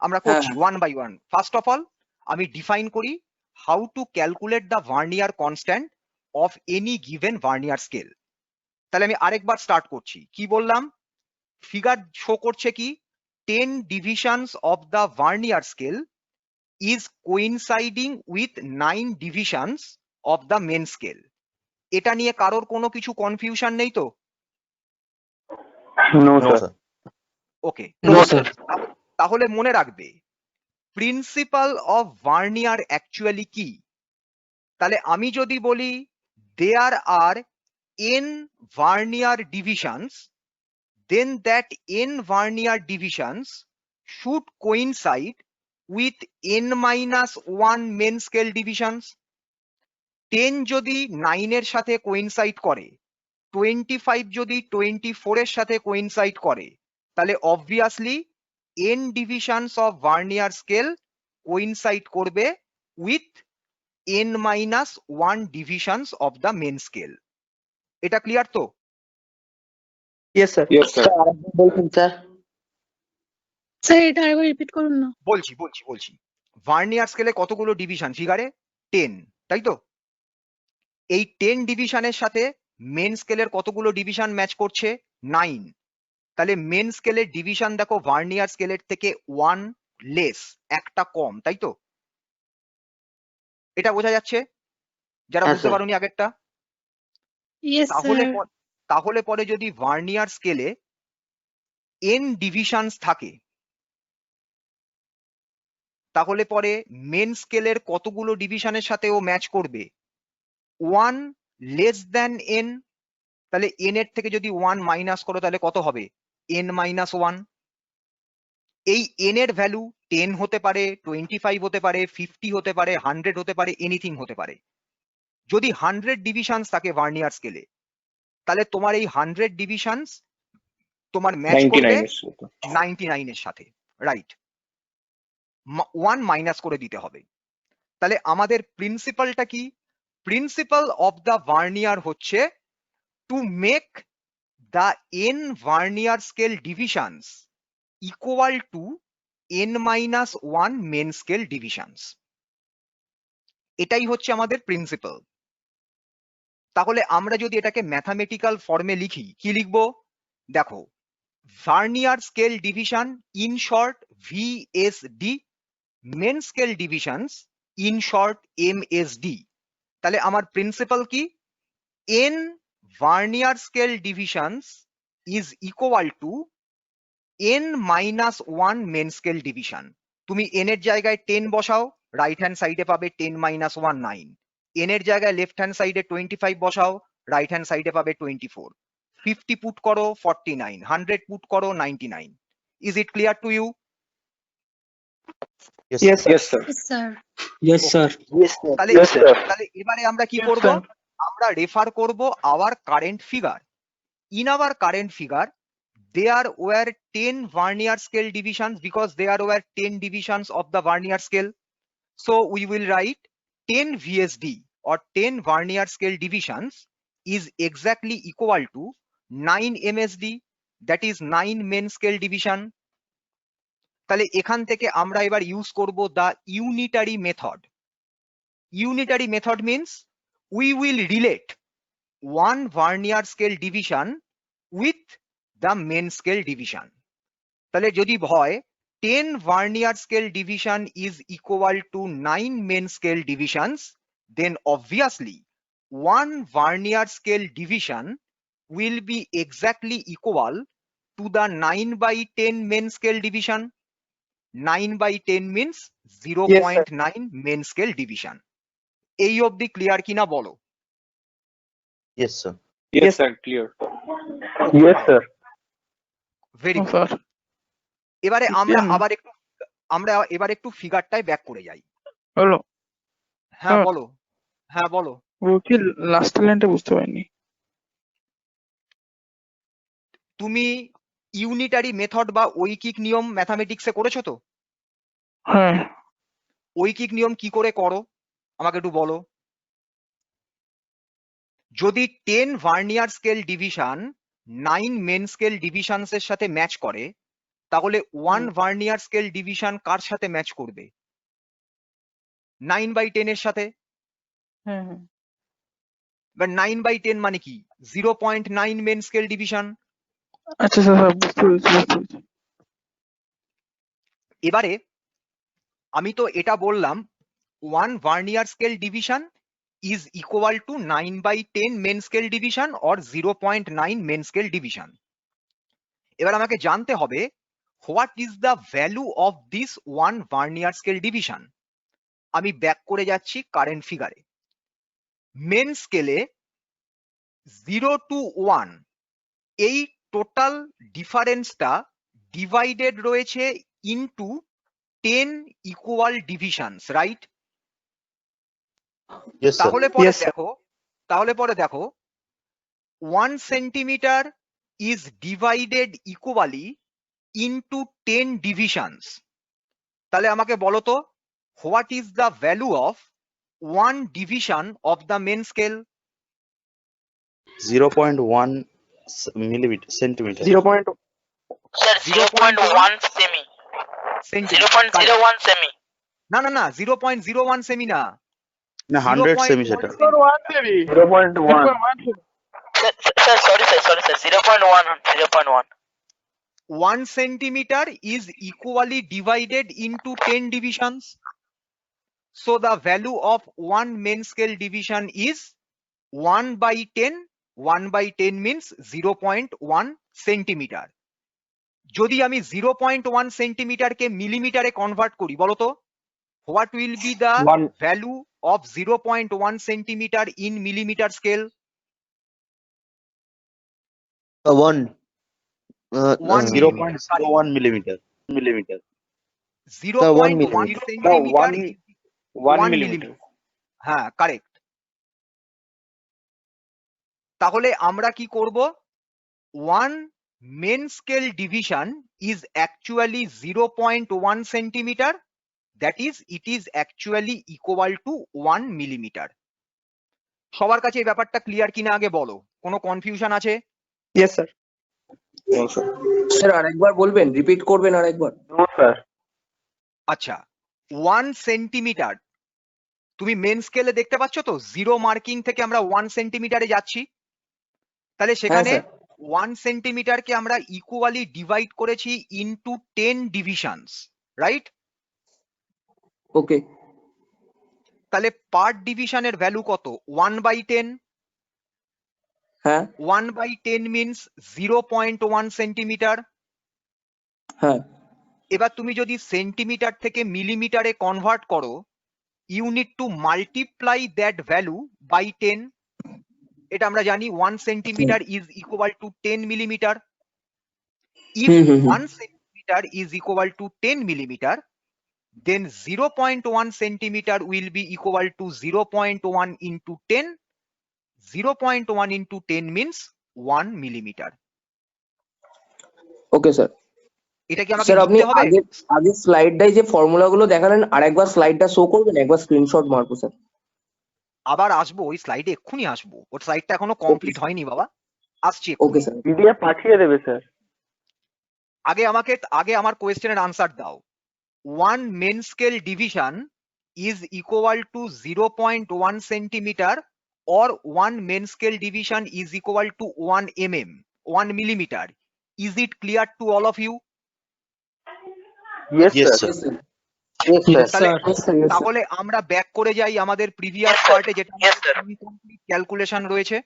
আমরা হ্যাঁ, করছি 1 by 1। ফার্স্ট অফ অল আমি ডিফাইন করি how to calculate the vernier constant of any given vernier scale. তাহলে আমি আরেকবার স্টার্ট করছি, কি বললাম, ফিগার শো করছে কি 10 divisions of the vernier scale is coinciding with 9 divisions of the main scale. এটা নিয়ে কারোর কোনো কিছু কনফিউশন নেই তো? No, sir. ওকে, নো স্যার। তাহলে মনে রাখবে প্রিন্সিপাল অফ ভার্নিয়ার অ্যাকচুয়ালি কি। তাহলে আমি যদি বলি দেয়ার আর n vernier divisions, then that n vernier divisions should coincide with n-1 main scale divisions. 10 যদি 9 এর সাথে কোইনসাইড করে, 25 যদি 24 এর সাথে কোইনসাইড করে, তাহলে obviously n divisions of vernier scale coincide করবে with n-1 divisions of the main scale. এটা ক্লিয়ার তো? Yes sir. স্যার আরেকবার বলুন স্যার। স্যার এটা আরেকবার রিপিট করুন না। বলছি ভার্নিয়ার স্কেলে কতগুলো ডিভিশন ফিগারে? 10, তাই তো? এই 10 ডিভিশনের সাথে মেন স্কেলের কতগুলো ডিভিশন ম্যাচ করছে? 9। তাহলে মেন স্কেলের ডিভিশন দেখো ভার্নিয়ার স্কেলের থেকে 1 লেস, একটা কম, তাই তো? এটা বোঝা যাচ্ছে যারা হ্যাঁ, বুঝতে স্যার। পারোনি আগেরটা? Yes sir. তাহলে পরে যদি ভার্নিয়ার স্কেলে n ডিভিশনস থাকে, তাহলে পরে মেন স্কেলের কতগুলো ডিভিশনের সাথে ও ম্যাচ করবে? 1 লেস দ্যান n তাহলে n এর থেকে যদি 1 মাইনাস করো তাহলে কত হবে n মাইনাস 1। এই n এর ভ্যালু 10 হতে পারে, 25 হতে পারে, 50 হতে পারে, 100 হতে পারে, এনিথিং হতে পারে। যদি 100 ডিভিশনস থাকে ভার্নিয়ার স্কেলে, তাহলে তোমার এই 100 ডিভিশনস তোমার ম্যাচ করবে 99 এর সাথে, রাইট। 1 মাইনাস করে দিতে হবে। তাহলে আমাদের প্রিন্সিপালটা কি? প্রিন্সিপাল অফ দ্য ভার্নিয়ার হচ্ছে to make the n vernier scale divisions equal to n minus 1 main scale divisions. এটাই হচ্ছে আমাদের প্রিন্সিপাল। তাহলে আমরা যদি এটাকে ম্যাথামেটিক্যাল ফর্মে লিখি, কি লিখবো? দেখো, vernier scale division in short VSD, main scale divisions in short MSD। তাহলে আমার প্রিন্সিপাল কি? n vernier scale divisions is equal to n minus 1 main scale division. তুমি n এর জায়গায় 10 বসাও, রাইট হ্যান্ড সাইডে পাবে 10 মাইনাস 1 9। n এর জায়গায় লেফট হ্যান্ড সাইডে 25 বসাও, রাইট হ্যান্ড সাইডে পাবে 24। 50 পুট করো 49, 100 পুট করো 99। Is it clear to you? Yes, Yes, sir. Yes, sir. Yes, sir. Yes, sir. তাহলে Yes, sir. তাহলে এবারে আমরা কি Yes, করব? sir. আমরা রেফার করব our current figure. In our current figure there were 10 vernier scale divisions because there were 10 divisions of the vernier scale. So we will write 10 VSD or 10 vernier scale divisions is exactly equal to 9 MSD, that is 9 main scale division. তাহলে এখান থেকে আমরা এবার use করব the unitary method. Unitary method means we will relate one vernier scale division with the main scale division. তাহলে যদি হয় 10 vernier scale division is equal to 9 main scale divisions, then obviously one vernier scale division will be exactly equal to the 9 by 10 main scale division. 9 by 10 means 0.9 main scale division. এই অবধি clear কিনা বলো? yes, sir. Yes, sir. Clear. Yes, sir. Very No, good. sir. এবারে আমরা Clear. এবার একটু ফিগারটায় back করে যাই। হলো হ্যাঁ হ্যাঁ। বলো, হ্যাঁ বলো। বলছি লাস্ট লাইনটা বুঝতে পারিনি। তুমি ইউনিটারি মেথড বা ঐকিক নিয়ম ম্যাথামেটিক্সে করেছো তো? হ্যাঁ, ঐকিক নিয়ম কি করে করো আমাকে একটু বলো। যদি 10 vernier scale division 9 main scale divisions এর সাথে ম্যাচ করে, তাহলে 1 ভার্নিয়ার স্কেল ডিভিশন কার সাথে ম্যাচ করবে? 9 বাই 10 এর সাথে। হ্যাঁ, হ্যাঁ। বা 9 বাই 10 মানে কি? 0.9 মেন স্কেল ডিভিশন। আচ্ছা স্যার, স্যার বুঝতে পেরেছি। এবারে আমি তো এটা বললাম 1 vernier scale division is equal to 9 by 10 main scale division or 0.9 main scale division. এবার আমাকে জানতে হবে what is the value of this 1 vernier scale division. আমি ব্যাক করে যাচ্ছি কারেন্ট ফিগারে। মেন স্কেলে 0 to 1 এই টোটাল ডিফারেন্সটা ডিভাইডেড রয়েছে into 10 equal divisions, right? Yes, sir. তাহলে পরে দেখো 1 centimetre is divided equally into 10 divisions. তাহলে আমাকে বলো তো what is the value of 1 division of the main scale? 0.1 centimeter. 0.1. Sir, 0.1 semi. Centimetre. 0.01 semi. না 0.01 সেমি না, না 100 সেমি সেটা। 0.1. Sir, sorry, sir. 0.1. 1 centimeter is equally divided into 10 divisions. So the value of 1 main scale division is 1 by 10. 1 by 10 means 0.1 centimeter. যদি আমি 0.1 সেন্টিমিটারকে মিলিমিটারে convert করি, বলো তো what will be the value of 0.1 centimeter in millimeter scale? One. 1 0.01 millimeter, sorry, millimeter. 1 0.1 millimeter. Centimetre, 1 1 millimeter. হ্যাঁ correct. তাহলে আমরা কি করব, 1 main scale division is actually 0.1 centimeter, that is it is actually equal to 1 millimeter. সবার কাছে এই ব্যাপারটা clear কিনা আগে বলো, কোনো কনফিউশন আছে? Yes, sir. স্যার আরেকবার বলবেন, রিপিট করবেন আরেকবার? No, sir. আচ্ছা, 1 সেন্টিমিটার তুমি মেন স্কেলে দেখতে পাচ্ছ তো, 0 মার্কিং থেকে আমরা 1 সেন্টিমিটারে যাচ্ছি, তাহলে হ্যাঁ সেখানে স্যার। 1 সেন্টিমিটারকে আমরা ইকুয়ালি ডিভাইড করেছি ইনটু 10 ডিভিশনস, রাইট? ওকে। তাহলে পার ডিভিশনের ভ্যালু কত? 1/10। হ্যাঁ 1/10 মিনস 0.1 সেন্টিমিটার। হ্যাঁ। এবার তুমি যদি সেন্টিমিটার থেকে মিলিমিটারে কনভার্ট করো, you need to multiply that value by 10। এটা আমরা জানি 1 centimetre is equal to 10 millimetre. If 1 centimetre is equal to 10 millimetre, then 0.1 centimeter will be equal to 0.1 into 10. 0.1 into 10 means 1 millimeter. Okay sir. এটা কি আমাকে sir আপনি লিখতে হবে? আগে স্লাইডটাই যে ফর্মুলাগুলো দেখালেন আরেকবার স্লাইডটা শো করবেন, একবার স্ক্রিনশট মারবো স্যার। আবার আসবো ওই স্লাইডে, এক্ষুনি আসবো, ওর স্লাইডটা এখনো কমপ্লিট হয়নি বাবা, আসছি ওকে এক্ষুনি। স্যার। PDF পাঠিয়ে দেবে স্যার। আগে আমার কোয়েশ্চেনের আনসার দাও। 1 main scale division is equal to 0.1 centimeter or 1 main scale division is equal to 1 mm, 1 millimeter. Is it clear to all of you? Yes, Yes, sir. sir. Yes, sir. তাহলে আমরা back করে যাই আমাদের previous পার্টে, যেটা Yes, sir. Incomplete calculation রয়েছে।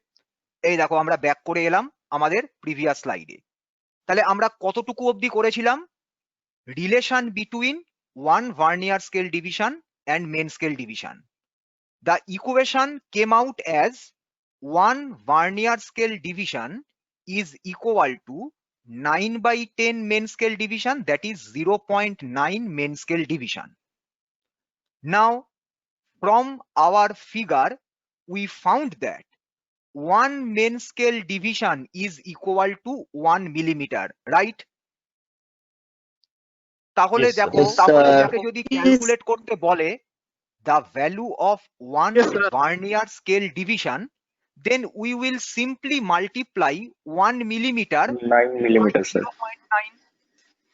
এই দেখো আমরা ব্যাক করে এলাম আমাদের প্রিভিয়াস স্লাইডে। তাহলে আমরা কতটুকু অবধি করেছিলাম? Relation between 1 vernier scale division and main scale division. The equation came out as 1 vernier scale division is equal to 9/10 main scale division, that is 0.9 main scale division. Now from our figure we found that 1 main scale division is equal to 1 millimeter, right? তাহলে Yes, sir. দেখো, Yes, sir. এটাকে যদি calculate করতে বলে the value of 1 Yes, sir. vernier scale division, then we will simply multiply 1 millimeter 9 millimeter, by sir. 0.9.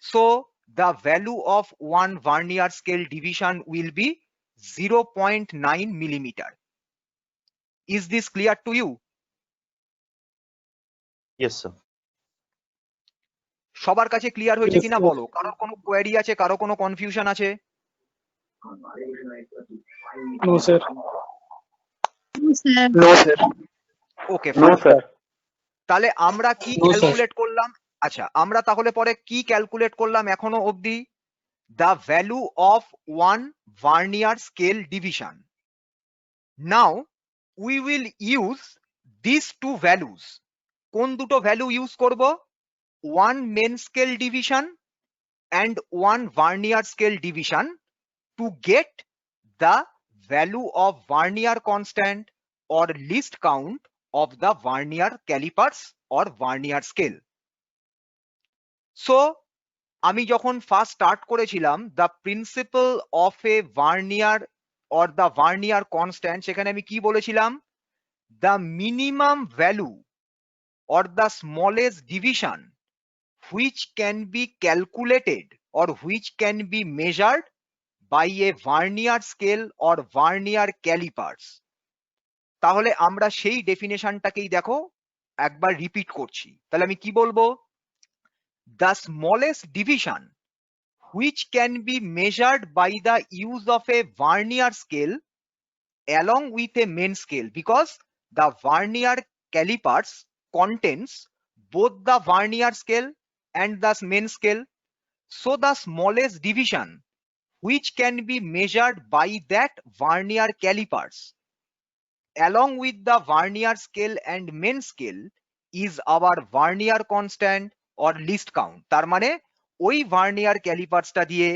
So the value of 1 vernier scale division will be 0.9 millimeter. Is this clear to you? Yes, sir. সবার কাছে clear হয়েছে Yes, কিনা sir. বলো, কারোর কোনো query আছে, কারো কোনো কনফিউশন আছে? No, sir. Sir No, sir. ওকে, No, sir. তাহলে আমরা কি No, sir. ক্যালকুলেট করলাম? আচ্ছা, আমরা তাহলে পরে কি ক্যালকুলেট করলাম এখনো অবধি? the value of 1 vernier scale division. Now we will use these two values. কোন দুটো ভ্যালু ইউজ করব? 1 main scale division and 1 vernier scale division to get the value of vernier constant or least count of the vernier calipers or vernier scale. So আমি যখন first start করেছিলাম the principle of a vernier or the vernier constant, সেখানে আমি কি বলেছিলাম? The minimum value or the smallest division which can be calculated or which can be measured by a vernier scale or vernier calipers. তাহলে আমরা সেই ডেফিনেশনটাকেই দেখো একবার repeat করছি। তাহলে আমি কি বলবো? the smallest division which can be measured by the use of a vernier scale along with a main scale, because the vernier calipers contains both the vernier scale and the main scale. So the smallest division which can be measured by that vernier calipers along with the vernier scale and main scale is our vernier constant or least count. তার মানে ওই vernier ক্যালিপার্সটা দিয়ে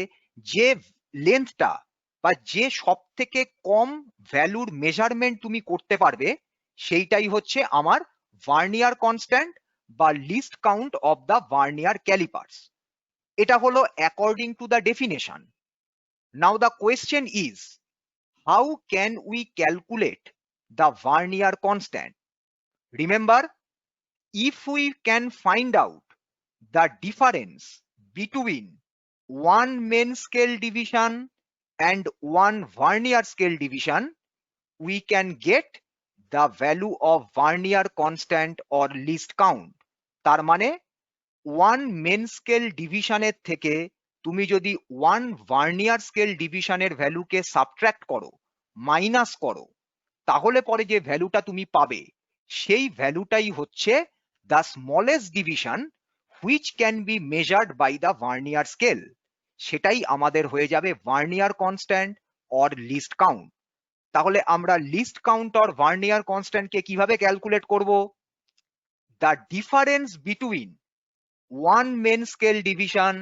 যে লেন্থটা বা যে সব থেকে কম ভ্যালুর মেজারমেন্ট তুমি করতে পারবে সেইটাই হচ্ছে আমার ভার্নিয়ার কনস্ট্যান্ট বা list count of the vernier callipers. এটা হলো according to the definition. Now the question is, how can we calculate the vernier constant? Remember, if we can find out the difference between one main scale division and one vernier scale division, we can get the value of vernier constant or least count. তার মানে one main scale ডিভিশনের থেকে তুমি যদি one vernier scale ডিভিশনের ভ্যালুকে subtract করো, minus করো, তাহলে পরে যে ভ্যালুটা তুমি পাবে সেই ভ্যালুটাই হচ্ছে the smallest division which can be measured by the vernier scale. সেটাই আমাদের হয়ে যাবে vernier constant or least count. তাহলে আমরা লিস্ট কাউন্ট অর ভার্নিয়ার কনস্ট্যান্টকে কিভাবে ক্যালকুলেট করব? The difference between one main scale division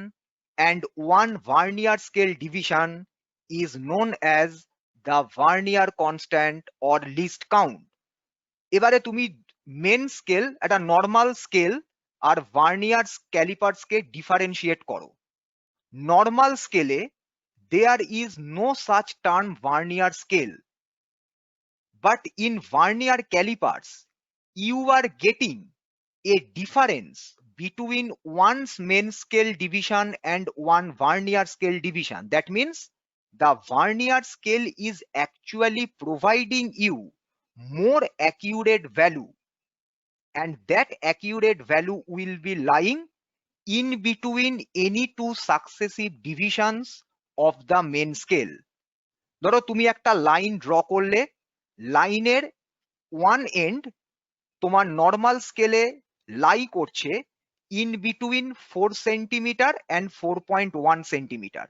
and one vernier scale division is known as the vernier constant or least count. এবারে তুমি main scale, একটা normal scale আর vernier calipers কে differentiate করো। Normal স্কেলে there is no such term vernier scale, but in vernier calipers you are getting a difference between one's main scale division and one vernier scale division. That means the vernier scale is actually providing you more accurate value, and that accurate value will be lying in between any two successive divisions of the main scale. ধরো তুমি একটা line draw করলে, লাইনের one and তোমার normal স্কেলে lie করছে in between 4 centimetre and 4.1 centimetre.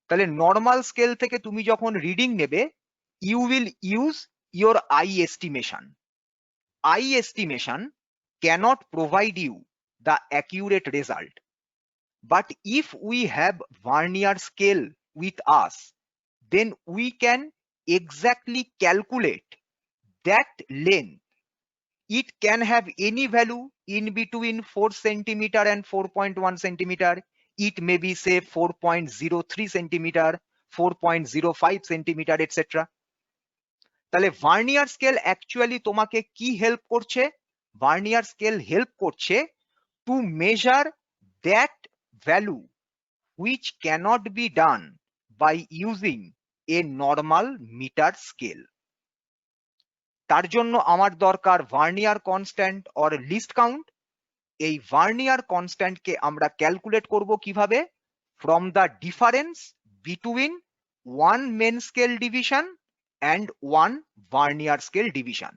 তাহলে normal scale থেকে তুমি যখন রিডিং নেবে, you will use your eye estimation. Eye estimation cannot provide you the accurate result, but if we have vernier scale with us, then we can exactly calculate that length. It can have any value in between 4 centimeter and 4.1 centimeter. It may be say 4.03 centimeter, 4.05 centimeter, etc. তাহলে vernier scale actually তোমাকে কি help করছে? Vernier scale help করছে to measure that value which cannot be done by using a normal meter scale. তার জন্য আমার দরকার vernier constant or least count. এই ভার্নিয়ার কনস্ট্যান্টকে আমরা ক্যালকুলেট করব কিভাবে? From the difference between one main scale division and one vernier scale division.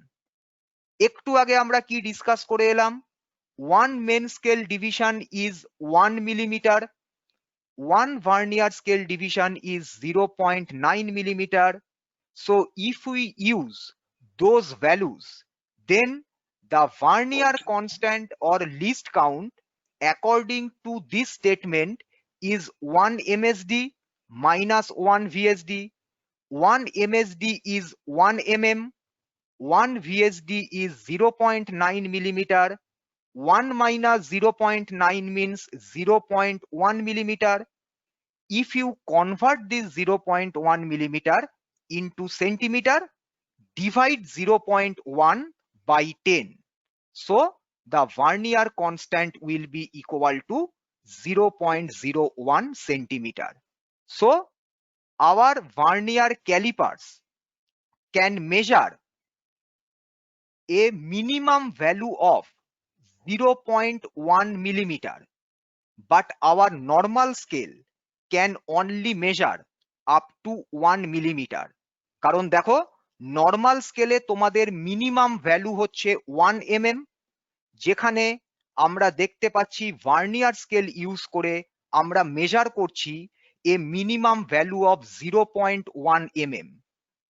একটু আগে আমরা কি ডিসকাস করে এলাম? One main scale division is 1 millimeter, one vernier scale division is 0.9 millimeter. So if we use those values, then the vernier constant or least count according to this statement is 1 MSD minus 1 VSD. 1 MSD is 1 mm, 1 VSD is 0.9 millimeter. 1 minus 0.9 means 0.1 millimeter. If you convert this 0.1 millimeter into centimeter, divide 0.1 by 10. So the vernier constant will be equal to 0.01 centimeter. So our vernier calipers can measure a minimum value of 0.1 millimeter, but our normal scale can only measure up to 1 millimeter. কারণ দেখো, normal স্কেলে তোমাদের minimum value হচ্ছে 1 mm, যেখানে আমরা দেখতে পাচ্ছি vernier scale use করে আমরা মেজার করছি এ মিনিমাম ভ্যালু অফ 0.1 mm।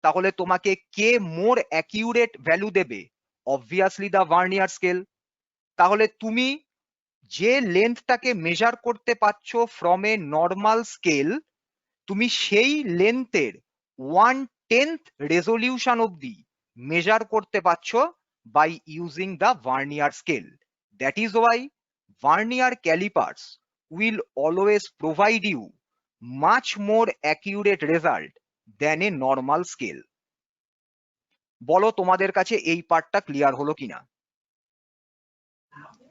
তাহলে তোমাকে কে মোর অ্যাকিউরেট ভ্যালু দেবে? Obviously the vernier scale. তাহলে তুমি যে লেন্থটাকে মেজার করতে পারছো ফ্রম এ নর্মাল স্কেল, তুমি সেই লেন্থের 1/10 রেজলিউশন অব্দি মেজার করতে পারছো by using the vernier scale. That is why vernier calipers will always provide you much more accurate result than a normal scale. বলো তোমাদের কাছে এই পার্টটা ক্লিয়ার হলো কিনা?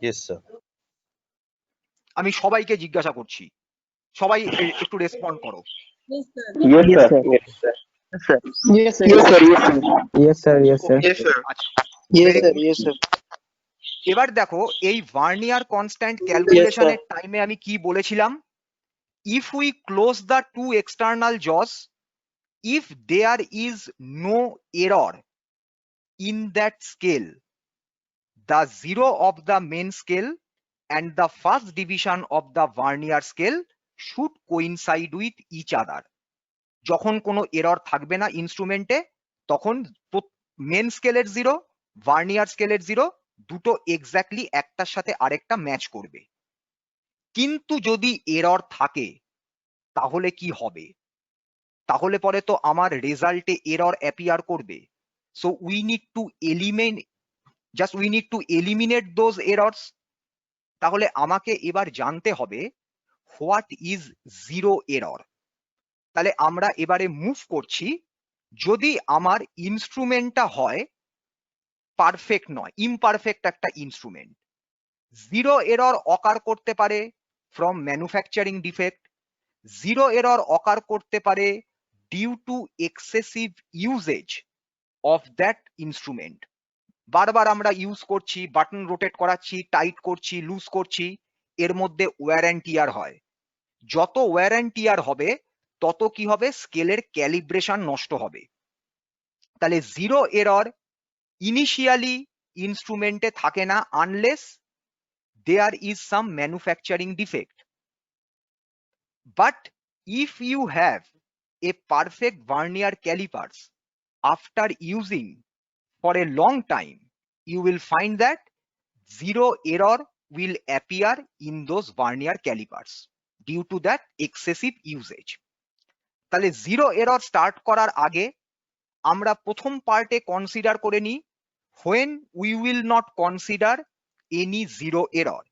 Yes, sir. আমি সবাইকে জিজ্ঞাসা করছি, সবাই একটু রেসপন্ড করো। Yes, sir. Yes, sir. Yes, sir. Yes, sir. Yes, sir. Yes, sir. আচ্ছা, Yes, very sir. good. Yes, sir. এবার দেখো এই ভার্নিয়ার কনস্ট্যান্ট ক্যালকুলেশনের টাইমে আমি কি বলেছিলাম? If we close the two external jaws, if there is no error in that scale, the zero of the main scale and the first division of the vernier scale should coincide with each other. যখন কোনো error থাকবে না ইনস্ট্রুমেন্টে, তখন main স্কেলের zero, vernier স্কেলের zero দুটো exactly একটার সাথে আরেকটা ম্যাচ করবে। কিন্তু যদি এরর থাকে তাহলে কি হবে? তাহলে পরে তো আমার রেজাল্টে এরর অ্যাপিয়ার করবে। So we need two eliminate those errors. তাহলে আমাকে এবার জানতে হবে হোয়াট ইজ জিরো এরর। তাহলে আমরা এবারে মুভ করছি, যদি আমার ইনস্ট্রুমেন্টটা হয় পারফেক্ট নয়, ইমপারফেক্ট একটা ইনস্ট্রুমেন্ট, জিরো এরর অকার করতে পারে from manufacturing defect, zero error occur করতে পারে due to excessive usage of that instrument. বারবার আমরা ইউজ করছি, বাটন রোটেট করাচ্ছি, টাইট করছি, লুজ করছি, এর মধ্যে ওয়্যার অ্যান্ড টিয়ার হয়। যত ওয়্যার অ্যান্ড টিয়ার হবে তত কি হবে? স্কেলের ক্যালিব্রেশন নষ্ট হবে। তাহলে জিরো এরর ইনিশিয়ালি ইনস্ট্রুমেন্টে থাকে না unless there is some manufacturing defect. But if you have a perfect vernier calipers after using for a long time, you will find that zero error will appear in those vernier calipers due to that excessive usage. তাহলে zero error start করার আগে আমরা প্রথম পার্টে consider করে নিই when we will not consider any zero error.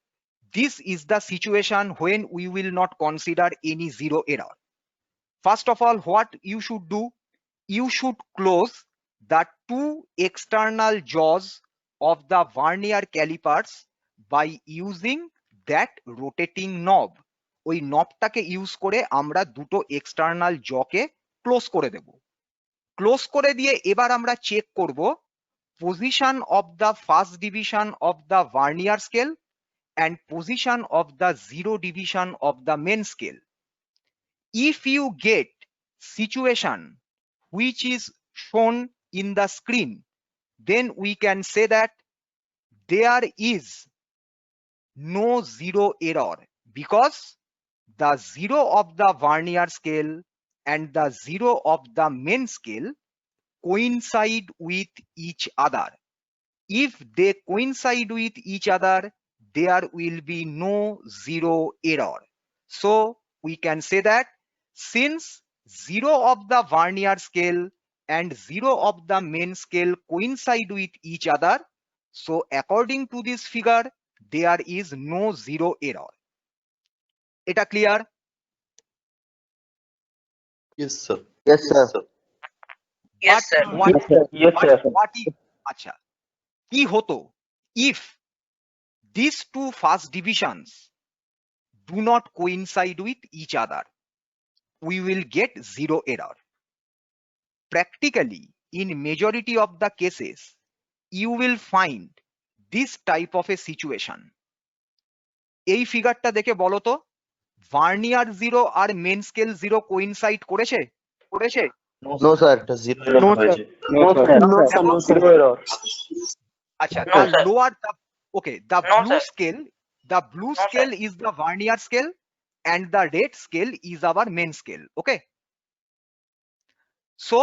This is the situation when we will not consider any zero error. First of all, what you should do? You should close the two external jaws of the vernier calipers by using that rotating knob. ওই নবটাকে use করে আমরা দুটো external জকে close করে দেব। Close করে দিয়ে এবার আমরা check করব position of the first division of the vernier scale and position of the zero division of the main scale. If you get situation which is shown in the screen, then we can say that there is no zero error because the zero of the vernier scale and the zero of the main scale coincide with each other. If they coincide with each other, there will be no zero error. So we can say that since zero of the vernier scale and zero of the main scale coincide with each other, so according to this figure, there is no zero error. Eta clear? Yes, sir. Yes, sir. Yes, sir. Yes, sir. Yes, sir. What if, acha, কি হতো if these two first divisions do not coincide with each other? We will get zero error. Practically, in majority of the cases, you will find this type of a situation. এই ফিগারটা দেখে বলো তো, vernier zero আর main scale zero coincide করেছে? No, sir. এটা zero No, sir. No, sir. No, sir. No, zero error. আচ্ছা, No, the sir. lower the okay, the No, blue sir. scale, the blue No, sir. scale is the vernier scale and the red scale is our main scale. Okay. So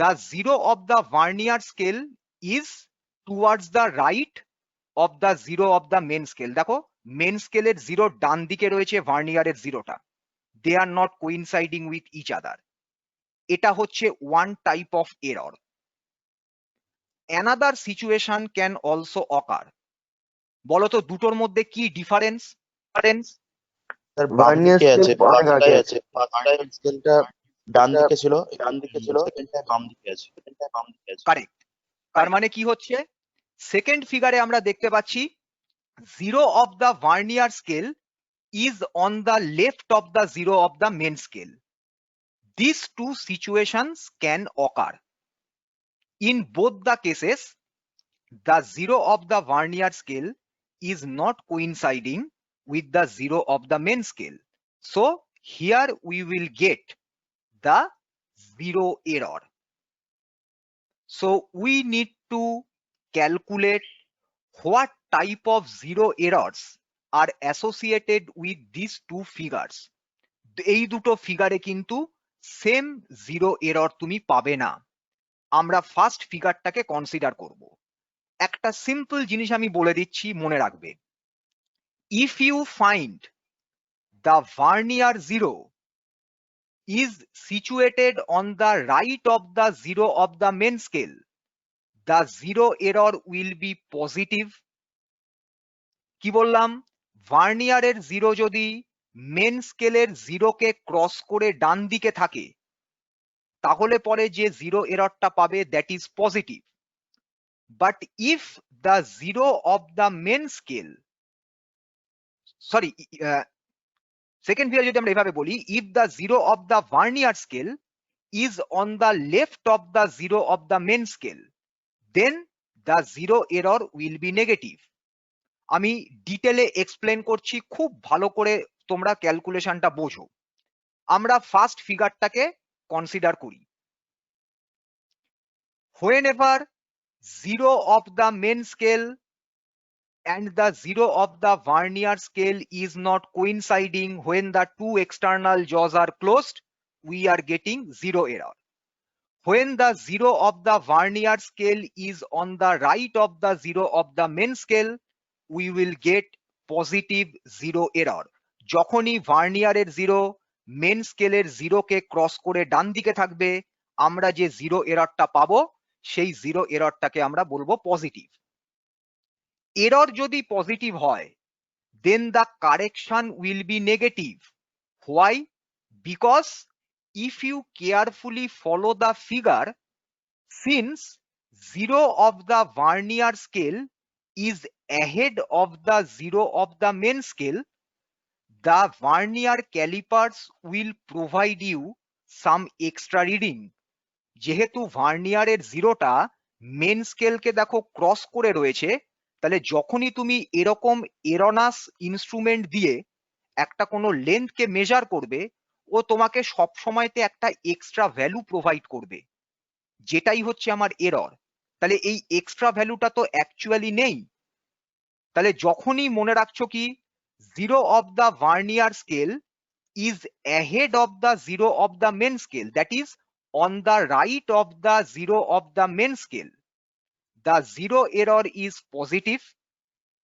the zero of the vernier scale is towards the right of the zero of the main scale. দেখো main স্কেলের zero ডান দিকে রয়েছে ভার্নিয়ারের জিরোটা, they are not coinciding with each other. এটা হচ্ছে one type of error. Another situation can also occur. বলতো দুটোর মধ্যে কি ডিফারেন্স? স্যার বাম দিকে আছে, ফার্স্টটাই আছে, ফার্স্টটাই স্কেলটা ডান দিকে ছিল, সেকেন্ডটাই বাম দিকে আছে। কারেক্ট। তার মানে কি হচ্ছে, সেকেন্ড ফিগারে আমরা দেখতে পাচ্ছি zero of the vernier scale is on the left of the zero of the main scale. This two situations can occur. In both the cases, the zero of the vernier scale is not coinciding with the zero of the main scale. So here we will get the zero error. So we need to calculate what type of zero errors are associated with these two figures. এই দুটো ফিগারে কিন্তু same zero error তুমি পাবে না। আমরা first ফিগারটাকে consider করব। একটা simple জিনিস আমি বলে দিচ্ছি, মনে রাখবে। If you find the vernier zero is situated on the right of the zero of the main scale, the zero error will be positive. কি বললাম? ভার্নিয়ারের জিরো যদি মেন স্কেলের জিরোকে ক্রস করে ডান দিকে থাকে, তাহলে পরে যে জিরো এররটা পাবে that is positive. But if the zero of the main scale, sorry, second figure যদি আমরা এভাবে বলি, if the zero of the vernier scale is on the left of the zero of the main scale, then the zero error will be negative. আমি ডিটেলে explain করছি, খুব ভালো করে তোমরা ক্যালকুলেশনটা বোঝো। আমরা ফার্স্ট ফিগারটাকে কনসিডার করি। Whenever zero of the main scale and the zero of the vernier scale is not coinciding when the two external jaws are closed, we are getting zero error. When the zero of the vernier scale is on the right of the zero of the main scale, we will get positive zero error. যখনই ভার্নিয়ারের zero main স্কেলের জিরোকে cross করে ডান দিকে থাকবে, আমরা যে zero এররটা পাবো সেই zero এররটাকে আমরা বলবো পজিটিভ। এরর যদি পজিটিভ হয়, then the correction will be negative. Why? Because if you carefully follow the figure, since zero of the vernier scale is ahead of the zero of the main scale, the vernier calipers will provide you some extra reading. যেহেতু ভার্নিয়ারের জিরোটা main স্কেলকে দেখো cross করে রয়েছে, তাহলে যখনই তুমি এরকম এরনাস instrument দিয়ে একটা কোনো লেন্থকে মেজার করবে, ও তোমাকে সব সময়তে একটা এক্সট্রা ভ্যালু প্রোভাইড করবে, যেটাই হচ্ছে আমার এরর। তাহলে এই এক্সট্রা ভ্যালুটা তো অ্যাকচুয়ালি নেই। তাহলে যখনই মনে রাখছো কি zero of the vernier scale is ahead of the zero of the main scale, that is on the right of the zero of the main scale, the zero error is positive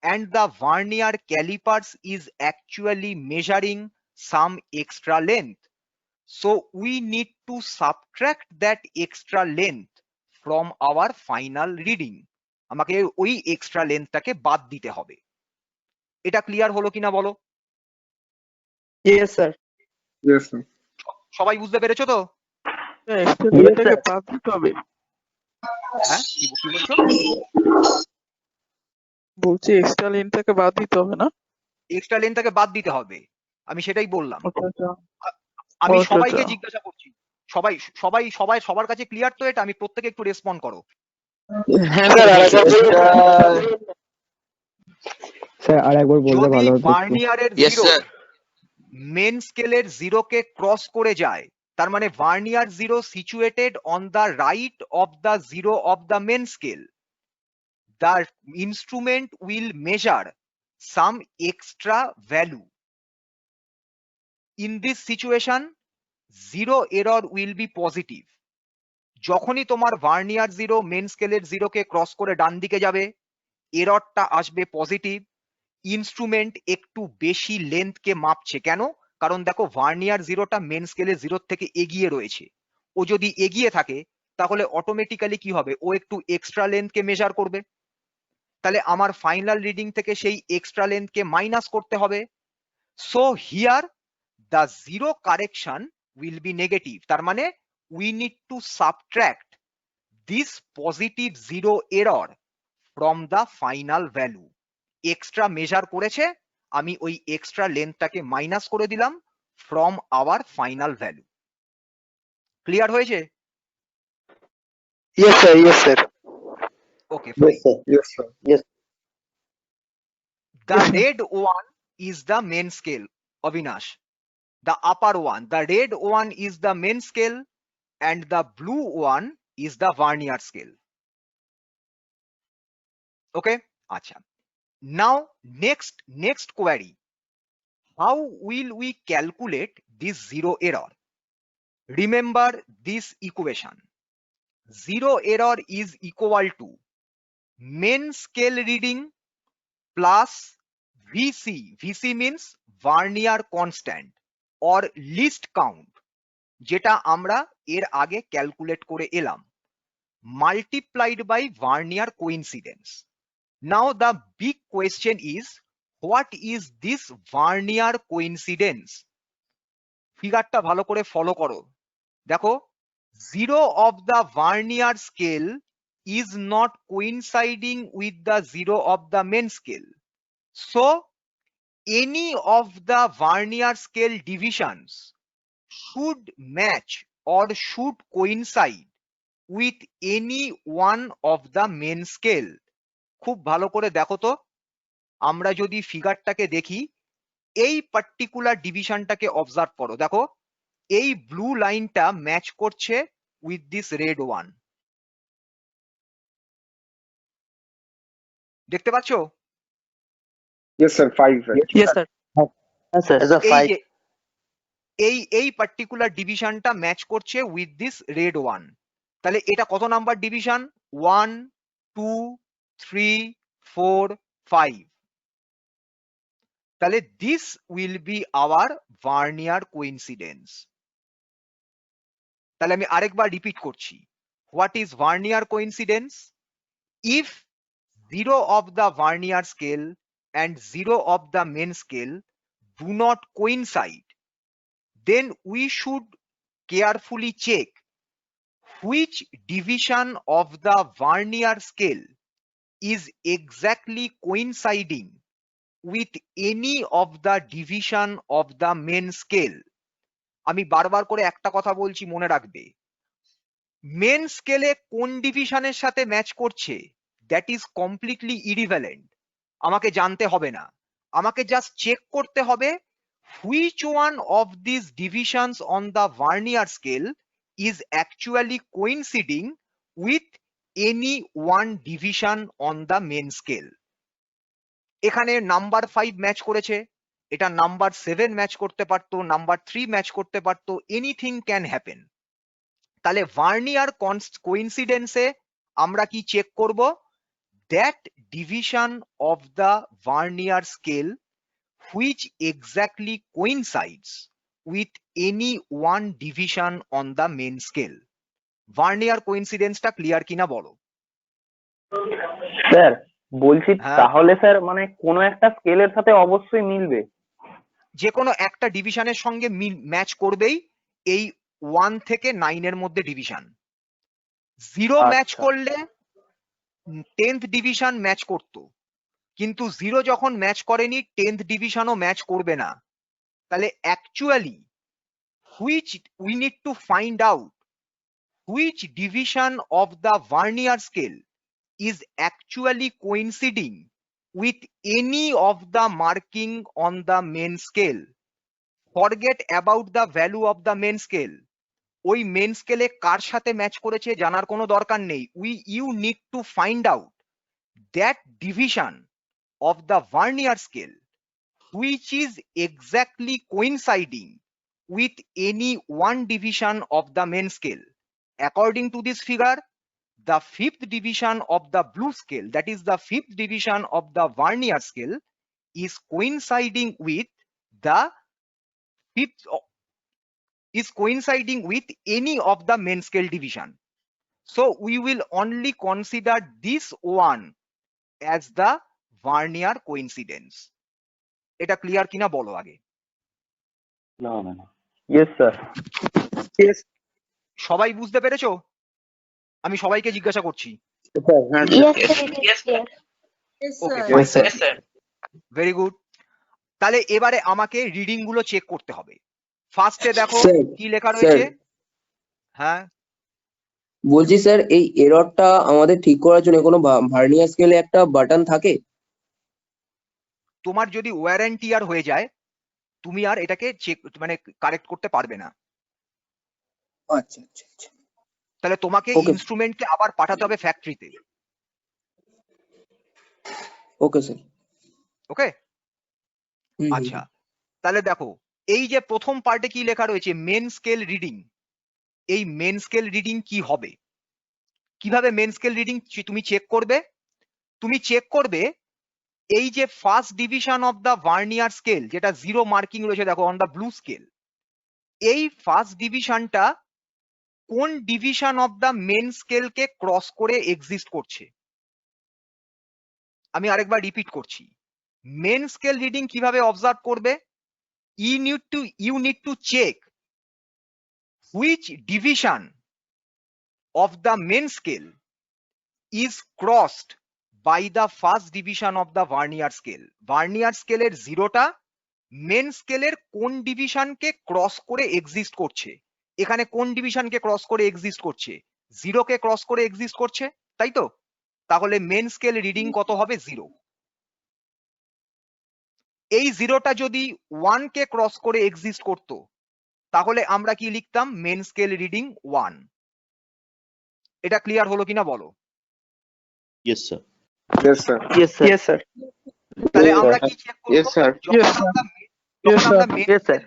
and the vernier calipers is actually measuring some extra length. So we need to subtract that extra length from our final reading. আমাকে ওই extra লেন্থটাকে বাদ দিতে হবে। এটা clear হলো কিনা বলো? Yes, sir. Yes, sir. সবাই বুঝতে পেরেছো তো? Extra Yes, লেনটাকে sir. বাদ দিতে হবে। হ্যাঁ, কি বলছো? বলছি এক্সট্রা লেনটাকে বাদ দিতে হবে না? এক্সট্রা লেন্থটাকে বাদ দিতে হবে, আমি সেটাই বললাম। আচ্ছা আচ্ছা আমি আচ্ছা, সবাইকে আচ্ছা। জিজ্ঞাসা করছি, সবার কাছে ক্লিয়ার তো এটা? আমি প্রত্যেকে একটু রেসপন্ড করো। হ্যাঁ স্যার, আরেকবার বলুন। স্যার আরেকবার বললে যদি ভালো হতো একটু। ভার্নিয়ারের জিরো মেন স্কেলের জিরোকে ক্রস করে যায়, তার মানে vernier zero situated on the right of the zero of the main scale, the instrument will measure some extra value. In this situation zero error will be positive. যখনই তোমার vernier zero main স্কেলের জিরোকে cross করে ডান দিকে যাবে, এররটা আসবে positive. Instrument একটু বেশি লেন্থকে মাপছে, কেন? কারণ দেখো ভার্নিয়ার জিরোটা মেন স্কেলে জিরোর থেকে এগিয়ে রয়েছে। ও যদি এগিয়ে থাকে তাহলে অটোমেটিক্যালি কি হবে, ও একটু এক্সট্রা লেন্থকে মেজার করবে। তাহলে আমার ফাইনাল রিডিং থেকে সেই এক্সট্রা লেন্থকে মাইনাস করতে হবে। So here the zero correction will be negative, তার মানে we need two subtract this positive zero error from the final value. Extra measure করেছে, আমি ওই এক্সট্রা লেন্থটাকে মাইনাস করে দিলাম from our final value. Clear হয়েছে? Yes, sir. Yes, sir. Okay, fine. Yes, sir. Yes, sir. Yes. The red one is the main scale, Avinash. The upper one, the red one is the main scale and the blue one is the vernier scale. Okay? Acha. Now next query. How will we calculate this zero error? Remember this equation. Zero error is equal to main scale reading plus VC. VC means vernier constant or least count, যেটা আমরা এর আগে calculate করে এলাম, multiplied by vernier coincidence. Now the big question is, what is this vernier coincidence? ফিগারটা ভালো করে follow করো। দেখো, zero of the vernier scale is not coinciding with the zero of the main scale. So any of the vernier scale divisions should match or should coincide with any one of the main scale. খুব ভালো করে দেখো তো, আমরা যদি ফিগারটাকে দেখি, এই particular ডিভিশনটাকে observe করো। দেখো এই ব্লু লাইনটা ম্যাচ করছে উইথ দিস রেড ওয়ান। দেখতে পাচ্ছ? Yes, sir. 5. Yes, sir. Yes, sir. As a এই five. যে এই পার্টিকুলার ডিভিশনটা ম্যাচ করছে উইথ দিস রেড ওয়ান। তাহলে এটা কত নাম্বার ডিভিশন? 1 2 3 4 5। তাহলে this will be hour vernier coincidence. তাহলে আমি আরেকবার রিপিট করছি, what is vernier coincidence? If zero of the vernier scale and zero of the main scale do not coincide, then we should carefully check which division of the vernier scale is exactly coinciding with any of the division of the main scale. আমি বারবার করে একটা কথা বলছি, মনে রাখবে, main স্কেলে কোন ডিভিশনের সাথে ম্যাচ করছে দ্যাট ইজ কমপ্লিটলি ইরিভেলেন্ট, আমাকে জানতে হবে না। আমাকে জাস্ট চেক করতে হবে which one of this divisions on the vernier scale is actually coinciding with any one division on the main scale. এখানে নাম্বার 5 ম্যাচ করেছে, এটা নাম্বার 7 ম্যাচ করতে পারতো, নাম্বার 3 ম্যাচ করতে পারতো, এনিথিং ক্যান হ্যাপেন। তাহলে ভার্নিয়ার কোইন্সিডেন্সে আমরা কি চেক করব? That division of the vernier scale which exactly coincides with any one division on the main scale. Vernier কোইন্সিডেন্সটা ক্লিয়ার কিনা বলো? স্যার বলছি, হ্যাঁ। তাহলে স্যার মানে কোনো একটা স্কেলের সাথে অবশ্যই মিলবে। যে কোনো একটা ডিভিশনের সঙ্গে ম্যাচ করবেই এই 1 থেকে 9 এর মধ্যে ডিভিশন। 0 ম্যাচ আচ্ছা। করলে 10th ডিভিশন ম্যাচ করতো, কিন্তু 0 যখন ম্যাচ করেনি 10th ডিভিশনও ম্যাচ করবে না। তাহলে actually which we need to find out which division of the vernier scale is actually coinciding with any of the marking on the main scale. Forget about the value of the main scale. ওই main স্কেলে কার সাথে match করেছে জানার কোনো দরকার নেই। You need to find out that division of the vernier scale which is exactly coinciding with any one division of the main scale. According to this figure, the fifth division of the blue scale, that is the fifth division of the vernier scale, is coinciding with the fifth is coinciding with any of the main scale division. So we will only consider this one as the vernier coincidence. এটা clear কিনা বলো আগে। Yes, sir. Yes, সবাই বুঝতে পেরেছো? আমি সবাইকে জিজ্ঞাসা করছি। sir. Yes, sir, it is Yes, sir. clear. Okay, Yes, sir. Yes, sir. Very good. তাহলে এবারে আমাকে রিডিং গুলো চেক করতে হবে। ফার্স্টে দেখো Sir, কি লেখা রয়েছে। sir. হ্যাঁ, বলছি স্যার এই এররটা আমাদের ঠিক করার জন্য কোনো ভার্নিয়ার স্কেলে একটা বাটন থাকে? তোমার যদি ওয়ারেন্টিয়ার হয়ে যায় তুমি আর এটাকে চেক মানে কারেক্ট করতে পারবে না। আচ্ছা আচ্ছা আচ্ছা, তাহলে তোমাকে Okay. ইনস্ট্রুমেন্টকে আবার পাঠাতে হবে ফ্যাক্টরিতে। ওকে স্যার। ওকে, আচ্ছা। তাহলে দেখো এই যে প্রথম পার্টে কি লেখা রয়েছে মেন স্কেল রিডিং, এই মেন স্কেল রিডিং কি হবে, কিভাবে মেন স্কেল রিডিং তুমি চেক করবে? তুমি চেক করবে এই যে first division of the vernier scale যেটা 0 মার্কিং রয়েছে দেখো অন দ্য ব্লু স্কেল, এই ফার্স্ট ডিভিশনটা কোন ডিভিশন অফ দ্য মেন স্কেলকে ক্রস করে এক্সিস্ট করছে। আমি আরেকবার রিপিট করছি, মেন স্কেল রিডিং কিভাবে অবজার্ভ করবে? you need to check which division of the main scale is crossed by the first division of the vernier scale. Vernier স্কেলের জিরোটা main স্কেলের কোন ডিভিশনকে ক্রস করে এক্সিস্ট করছে। এখানে কোন ডিভিশনকে ক্রস করে এক্সিস্ট করছে? জিরোকে ক্রস করে এক্সিস্ট করছে, তাই তো? তাহলে মেন স্কেল রিডিং কত হবে? 0। এই জিরোটা যদি 1 কে ক্রস করে এক্সিস্ট করতো তাহলে আমরা কি লিখতাম? Main scale reading 1। এটা ক্লিয়ার হলো কিনা বলো। Yes sir. Yes, sir. Yes, sir. Yes, sir. তাহলে আমরা কি চেক করব? Yes, sir. Yes, sir.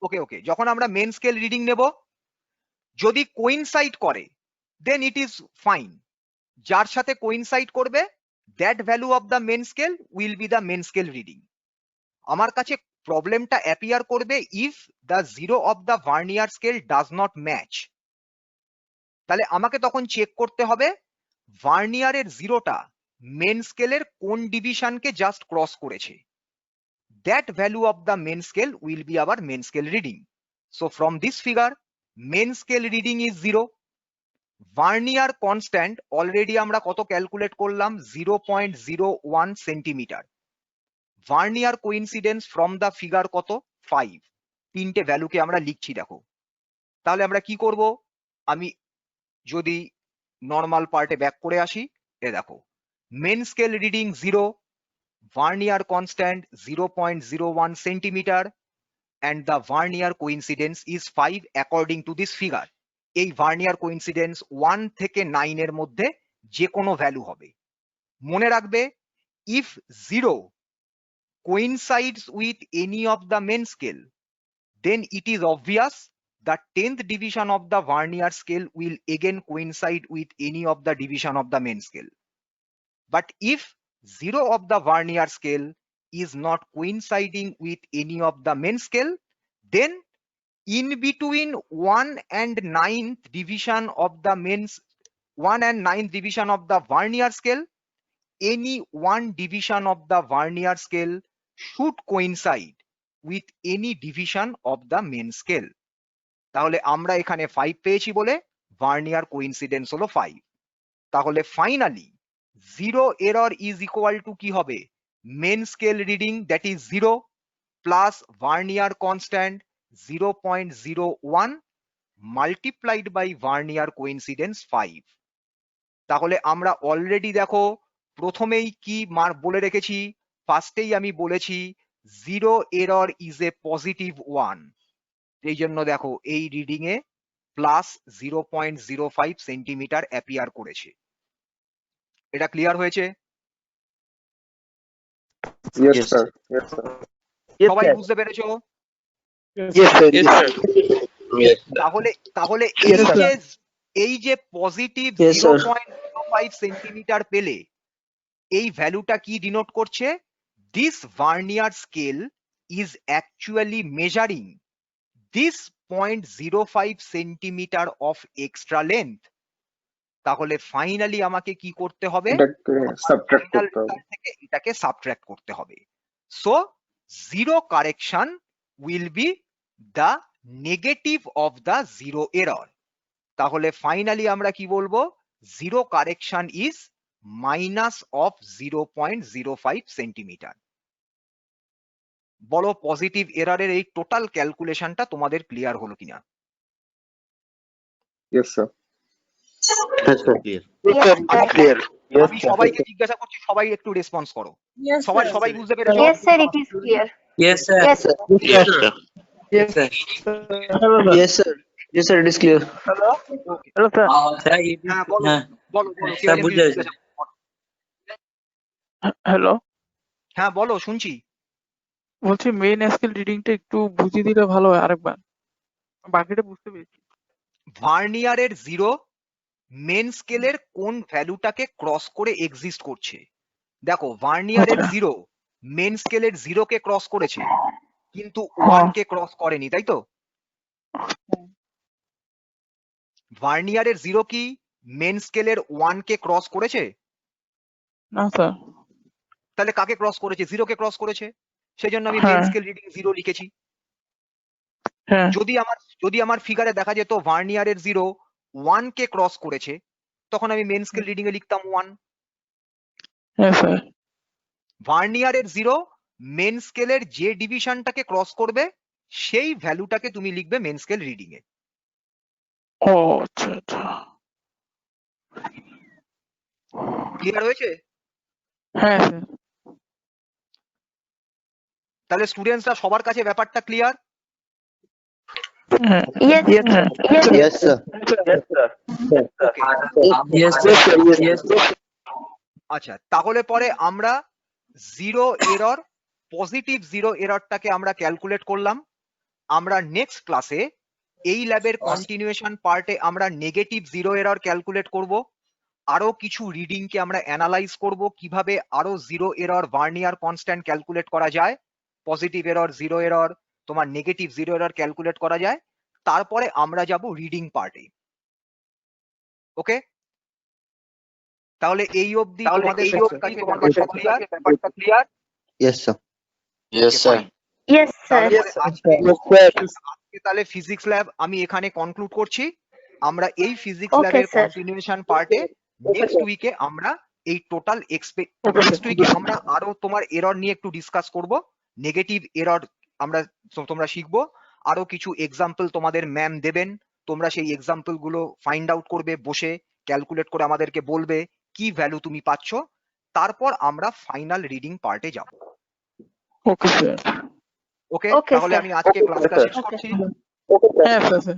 ওকে ওকে, যখন আমরা মেন স্কেল রিডিং নেব যদি কোইনসাইড করে দেন ইট ইজ ফাইন। যার সাথে কোইনসাইড করবে that value of the main scale will be the main scale reading. আমার কাছে প্রবলেমটা অ্যাপিয়ার করবে if the zero of the vernier scale does not match. তাহলে আমাকে তখন চেক করতে হবে ভার্নিয়ারের জিরোটা মেন স্কেলের কোন ডিভিশনকে জাস্ট ক্রস করেছে। That value of the main scale will be our main scale reading. So from this figure main scale reading is 0। Vernier constant already আমরা কত ক্যালকুলেট করলাম? 0.01 centimetre. Vernier coincidence from the figure কত? 5। তিনটে ভ্যালুকে আমরা লিখছি দেখো। তাহলে আমরা কি করব? আমি যদি নর্মাল পার্টে ব্যাক করে আসি, এ দেখো main scale reading 0, vernier constant 0.01 centimetre and the vernier coincidence is 5 according to this figure. এই ভার্নিয়ার কোইন্সিডেন্স 1 থেকে 9 এর মধ্যে যে কোনো ভ্যালু হবে। মনে রাখবে if 0 coincides with any of the main scale then it is obvious the 10th division of the vernier scale will again coincide with any of the division of the main scale. But if 0 of the vernier scale is not coinciding with any of the main scale, then in between 1 and 9th division of the 1 and 9th division of the vernier scale, any one division of the vernier scale should coincide with any division of the main scale. তাহলে আমরা এখানে 5 পেয়েছি বলে vernier coincidence হলো 5। তাহলে finally 0 error is equal to কি হবে? Main scale reading that is 0 plus vernier constant 0.01 multiplied by vernier coincidence 5। তাহলে আমরা অলরেডি দেখো প্রথমেই কি বলে রেখেছি, ফার্স্টেই আমি বলেছি 0 এরর ইজ এ পজিটিভ 1। এই জন্য দেখো এই reading a plus 0.05 centimetre appear করেছে। এটা ক্লিয়ার হয়েছে? Yes, sir. Yes, sir. সবাই বুঝতে পেরেছো? Yes, sir. Yes, sir. তাহলে Yes, এই sir. যে এই যে পজিটিভ Yes, sir. 0.05 সেন্টিমিটার পেলে এই ভ্যালুটা কি ডিনোট করছে? This vernier scale is actually measuring this 0.05 centimetre of extra length. তাহলে ফাইনালি আমাকে কি করতে হবে? এটাকে সাবট্রাক্ট ফাইনাল করতে হবে। থেকে এটাকে সাবট্রাক্ট করতে হবে। So zero correction will be the negative of the zero error. তাহলে ফাইনালি আমরা কি বলবো? Zero correction is minus of 0.05 centimetre. বলো পজিটিভ এররের এই টোটাল ক্যালকুলেশনটা তোমাদের ক্লিয়ার হলো কিনা? Yes, sir. Clear. Clear. Yes, আমি sir. সবাইকে জিজ্ঞাসা করছি, সবাই একটু রেসপন্স করো। সবাই বুঝতে পেরেছো? Yes, sir, it is clear. Yes, sir. Yes, sir. Yes, sir. Yes, sir. Yes, sir. Yes, sir. It is clear. Okay, hello sir. Sir, হ্যাঁ বলো বলো বলো কে স্যার, আছে বুঝতে জিজ্ঞাসা করো। হ্যালো, হ্যাঁ বলো, শুনছি। বলছি মেইন স্কেল রিডিংটা একটু বুঝিয়ে দিলে ভালো হয় আরেকবার, বাকিটা বুঝতে পেরেছি। ভার্নিয়ারের জিরো মেন স্কেলের কোন ভ্যালুটাকে ক্রস করে এক্সিস্ট করছে? দেখো ভার্নিয়ারের জিরো মেন স্কেলের জিরোকে ক্রস করেছে কিন্তু ওয়ান কে ক্রস করেনি, তাই তো? ভার্নিয়ারের জিরো কি মেন স্কেলের ওয়ান কে ক্রস করেছে? না স্যার। তাহলে কাকে ক্রস করেছে? জিরোকে ক্রস করেছে। সেই জন্য আমি মেন হ্যাঁ। স্কেল রিডিং জিরো লিখেছি। হ্যাঁ যদি আমার ফিগারে দেখা যেত ভার্নিয়ারের জিরো ওয়ান কে ক্রস করেছে, তখন আমি মেন স্কেল রিডিং এ লিখতাম ওয়ান। হ্যাঁ স্যার। ভার্নিয়ারের জিরো মেন স্কেলের যে ডিভিশনটাকে ক্রস করবে সেই ভ্যালুটাকে তুমি লিখবে মেন স্কেল রিডিং এ। ও আচ্ছা আচ্ছা। ক্লিয়ার হয়েছে? হ্যাঁ স্যার। তাহলে স্টুডেন্টসরা সবার কাছে ব্যাপারটা ক্লিয়ার? হ্যাঁ। Yes, Yes, sir. Yes, sir. ওকে, Yes, sir. Yes, sir. আচ্ছা তাহলে পরে আমরা জিরো এরর পজিটিভ জিরো এররটাকে আমরা ক্যালকুলেট করলাম। আমরা নেক্সট ক্লাসে এই ল্যাবের কন্টিনিউয়েশন পার্টে আমরা নেগেটিভ জিরো এরর ক্যালকুলেট করব। আরো কিছু রিডিং কে আমরা অ্যানালাইজ করব, কিভাবে আরো zero error vernier constant calculate করা যায়, পজিটিভ এরর জিরো এরর তোমার নেগেটিভ জিরো এরর ক্যালকুলেট করা যায়। তারপরে আমরা যাব রিডিং পার্টে। ওকে, তাহলে এই অবধি তোমাদের সবার কাছে ব্যাপারটা clear? Yes, sir. Yes, sir. yes, sir. আজকে তাহলে ফিজিক্স ল্যাব আমি এখানে কনক্লুড করছি। আমরা এই ফিজিক্স Okay, ল্যাবের sir. কন্টিনিউয়েশন পার্টে নেক্সট উইকে আমরা এই টোটাল নেক্সট উইকে আমরা আরো তোমার এরর নিয়ে একটু ডিসকাস করব। নেগেটিভ এরর আমরা তোমরা শিখবো। আরো কিছু এক্সাম্পল তোমাদের ম্যাম দেবেন, তোমরা সেই এক্সাম্পল গুলো ফাইন্ড আউট করবে, বসে ক্যালকুলেট করে আমাদেরকে বলবে কি ভ্যালু তুমি পাচ্ছ। তারপর আমরা ফাইনাল রিডিং পার্টে যাব। Okay sir. ওকে, Okay, তাহলে sir. আমি আজকে ক্লাসটা শেষ Okay. করছি। হ্যাঁ sir sir.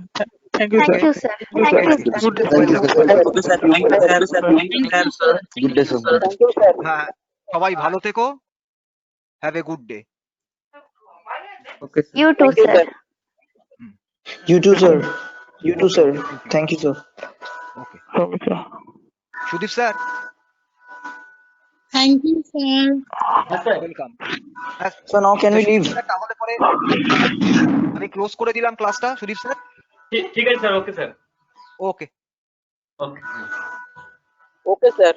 Thank you Thank sir. you, sir. Thank you, sir. Good day Thank you, sir. Okay, sir. Thank you, sir. Thank you, sir. Good day, sir. হ্যাঁ, সবাই ভালো থেকো। Have a good day. Okay, sir. You too, sir. You too, sir. You too, sir. Thank you, sir. Okay, okay sir. Sudip sir Thank you, sir. Welcome. So now can we leave? তাহলে পরে আমি close করে দিলাম ক্লাসটা। Sudip sir ঠিক আছে sir, ওকে sir, ওকে। ওকে। Okay, sir.